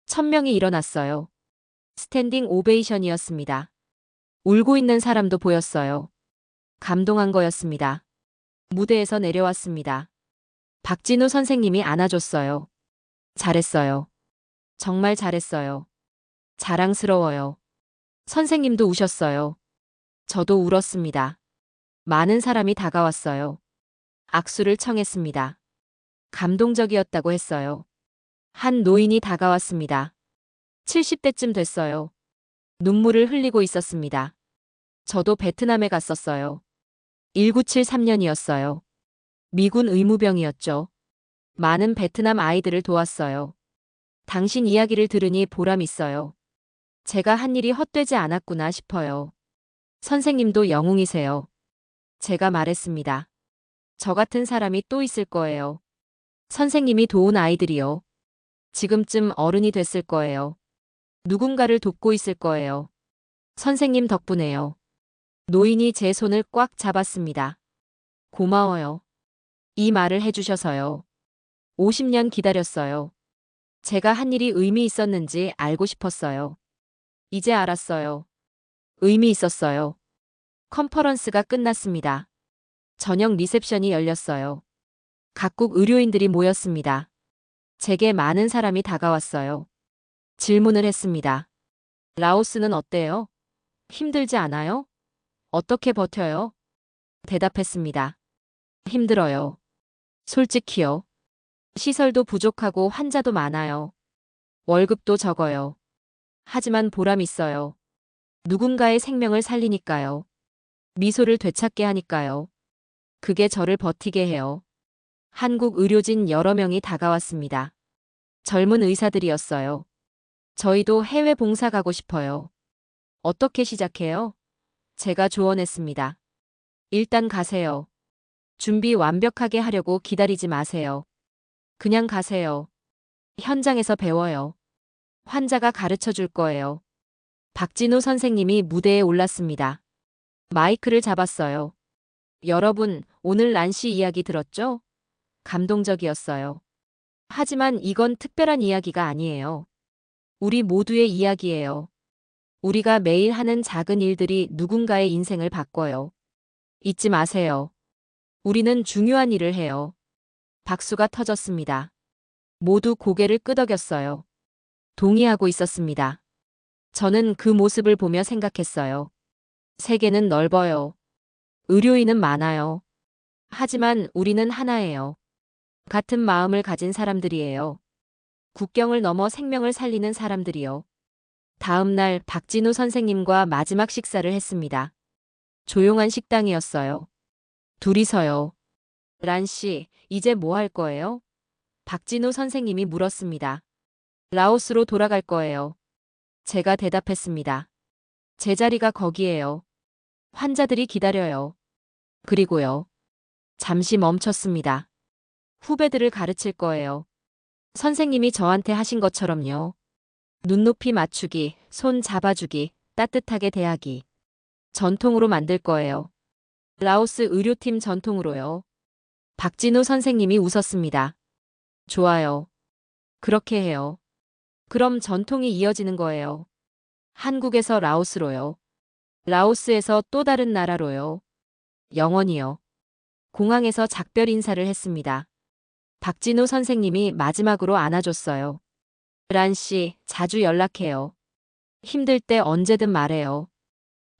[SPEAKER 1] 1000명이 일어났어요. 스탠딩 오베이션이었습니다. 울고 있는 사람도 보였어요. 감동한 거였습니다. 무대에서 내려왔습니다. 박진우 선생님이 안아줬어요. 잘했어요. 정말 잘했어요. 자랑스러워요. 선생님도 우셨어요. 저도 울었습니다. 많은 사람이 다가왔어요. 악수를 청했습니다. 감동적이었다고 했어요. 한 노인이 다가왔습니다. 70대쯤 됐어요. 눈물을 흘리고 있었습니다. 저도 베트남에 갔었어요. 1973년이었어요. 미군 의무병이었죠. 많은 베트남 아이들을 도왔어요. 당신 이야기를 들으니 보람 있어요. 제가 한 일이 헛되지 않았구나 싶어요. 선생님도 영웅이세요. 제가 말했습니다. 저 같은 사람이 또 있을 거예요. 선생님이 도운 아이들이요. 지금쯤 어른이 됐을 거예요. 누군가를 돕고 있을 거예요. 선생님 덕분에요. 노인이 제 손을 꽉 잡았습니다. 고마워요. 이 말을 해주셔서요. 50년 기다렸어요. 제가 한 일이 의미 있었는지 알고 싶었어요. 이제 알았어요. 의미 있었어요. 컨퍼런스가 끝났습니다. 저녁 리셉션이 열렸어요. 각국 의료인들이 모였습니다. 제게 많은 사람이 다가왔어요. 질문을 했습니다. 라오스는 어때요? 힘들지 않아요? 어떻게 버텨요? 대답했습니다. 힘들어요. 솔직히요. 시설도 부족하고 환자도 많아요. 월급도 적어요. 하지만 보람 있어요. 누군가의 생명을 살리니까요. 미소를 되찾게 하니까요. 그게 저를 버티게 해요. 한국 의료진 여러 명이 다가왔습니다. 젊은 의사들이었어요. 저희도 해외 봉사 가고 싶어요. 어떻게 시작해요? 제가 조언했습니다. 일단 가세요. 준비 완벽하게 하려고 기다리지 마세요. 그냥 가세요. 현장에서 배워요. 환자가 가르쳐 줄 거예요. 박진우 선생님이 무대에 올랐습니다. 마이크를 잡았어요. 여러분, 오늘 란씨 이야기 들었죠? 감동적이었어요. 하지만 이건 특별한 이야기가 아니에요. 우리 모두의 이야기예요. 우리가 매일 하는 작은 일들이 누군가의 인생을 바꿔요. 잊지 마세요. 우리는 중요한 일을 해요. 박수가 터졌습니다. 모두 고개를 끄덕였어요. 동의하고 있었습니다. 저는 그 모습을 보며 생각했어요. 세계는 넓어요. 의료인은 많아요. 하지만 우리는 하나예요. 같은 마음을 가진 사람들이에요. 국경을 넘어 생명을 살리는 사람들이요. 다음 날 박진우 선생님과 마지막 식사를 했습니다. 조용한 식당이었어요. 둘이서요. 란 씨, 이제 뭐 할 거예요? 박진우 선생님이 물었습니다. 라오스로 돌아갈 거예요. 제가 대답했습니다. 제 자리가 거기에요. 환자들이 기다려요. 그리고요. 잠시 멈췄습니다. 후배들을 가르칠 거예요. 선생님이 저한테 하신 것처럼요. 눈높이 맞추기, 손 잡아주기, 따뜻하게 대하기. 전통으로 만들 거예요. 라오스 의료팀 전통으로요. 박진우 선생님이 웃었습니다. 좋아요. 그렇게 해요. 그럼 전통이 이어지는 거예요. 한국에서 라오스로요. 라오스에서 또 다른 나라로요. 영원히요. 공항에서 작별 인사를 했습니다. 박진우 선생님이 마지막으로 안아줬어요. 란 씨, 자주 연락해요. 힘들 때 언제든 말해요.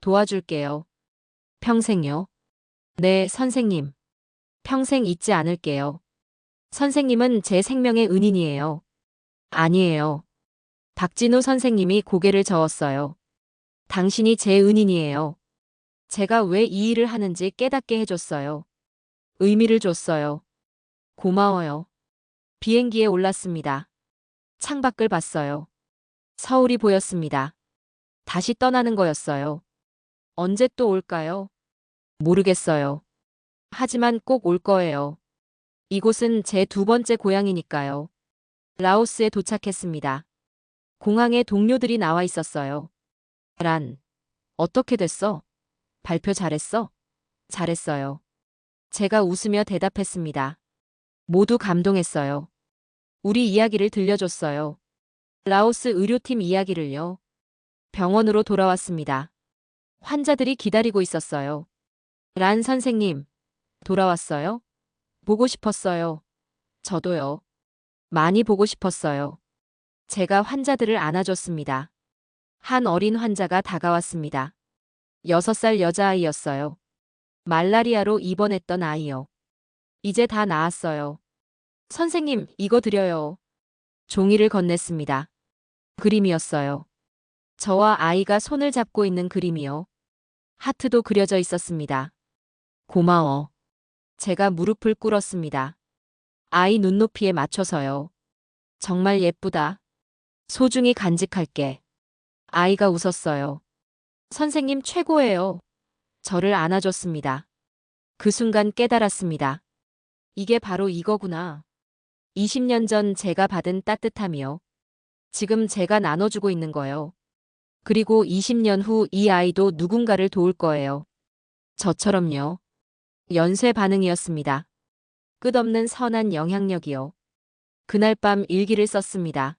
[SPEAKER 1] 도와줄게요. 평생요. 네, 선생님. 평생 잊지 않을게요. 선생님은 제 생명의 은인이에요. 아니에요. 박진우 선생님이 고개를 저었어요. 당신이 제 은인이에요. 제가 왜 이 일을 하는지 깨닫게 해줬어요. 의미를 줬어요. 고마워요. 비행기에 올랐습니다. 창밖을 봤어요. 서울이 보였습니다. 다시 떠나는 거였어요. 언제 또 올까요? 모르겠어요. 하지만 꼭 올 거예요. 이곳은 제 두 번째 고향이니까요. 라오스에 도착했습니다. 공항에 동료들이 나와 있었어요. 란, 어떻게 됐어? 발표 잘했어? 잘했어요. 제가 웃으며 대답했습니다. 모두 감동했어요. 우리 이야기를 들려줬어요. 라오스 의료팀 이야기를요. 병원으로 돌아왔습니다. 환자들이 기다리고 있었어요. 란 선생님, 돌아왔어요? 보고 싶었어요. 저도요. 많이 보고 싶었어요. 제가 환자들을 안아줬습니다. 한 어린 환자가 다가왔습니다. 6살 여자아이였어요. 말라리아로 입원했던 아이요. 이제 다 나았어요. 선생님, 이거 드려요. 종이를 건넸습니다. 그림이었어요. 저와 아이가 손을 잡고 있는 그림이요. 하트도 그려져 있었습니다. 고마워. 제가 무릎을 꿇었습니다. 아이 눈높이에 맞춰서요. 정말 예쁘다. 소중히 간직할게. 아이가 웃었어요. 선생님 최고예요. 저를 안아줬습니다. 그 순간 깨달았습니다. 이게 바로 이거구나. 20년 전 제가 받은 따뜻함이요. 지금 제가 나눠주고 있는 거요. 그리고 20년 후 이 아이도 누군가를 도울 거예요. 저처럼요. 연쇄 반응이었습니다. 끝없는 선한 영향력이요. 그날 밤 일기를 썼습니다.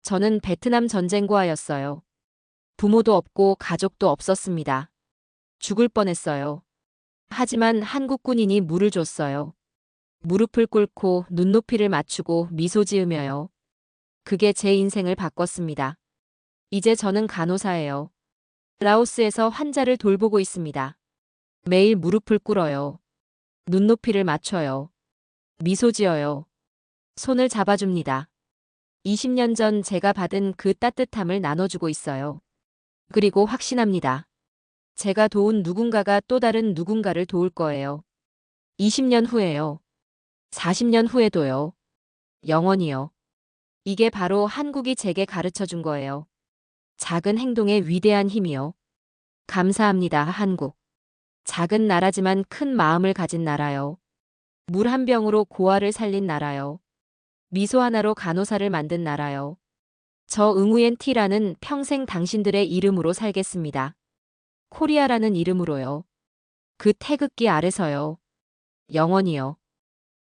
[SPEAKER 1] 저는 베트남 전쟁고아였어요. 부모도 없고 가족도 없었습니다. 죽을 뻔했어요. 하지만 한국 군인이 물을 줬어요. 무릎을 꿇고 눈높이를 맞추고 미소 지으며요. 그게 제 인생을 바꿨습니다. 이제 저는 간호사예요. 라오스에서 환자를 돌보고 있습니다. 매일 무릎을 꿇어요. 눈높이를 맞춰요. 미소 지어요. 손을 잡아줍니다. 20년 전 제가 받은 그 따뜻함을 나눠주고 있어요. 그리고 확신합니다. 제가 도운 누군가가 또 다른 누군가를 도울 거예요. 20년 후에요. 40년 후에도요. 영원히요. 이게 바로 한국이 제게 가르쳐 준 거예요. 작은 행동의 위대한 힘이요. 감사합니다, 한국. 작은 나라지만 큰 마음을 가진 나라요. 물 한 병으로 고아를 살린 나라요. 미소 하나로 간호사를 만든 나라요. 저 응우엔 티라는 평생 당신들의 이름으로 살겠습니다. 코리아라는 이름으로요. 그 태극기 아래서요. 영원히요.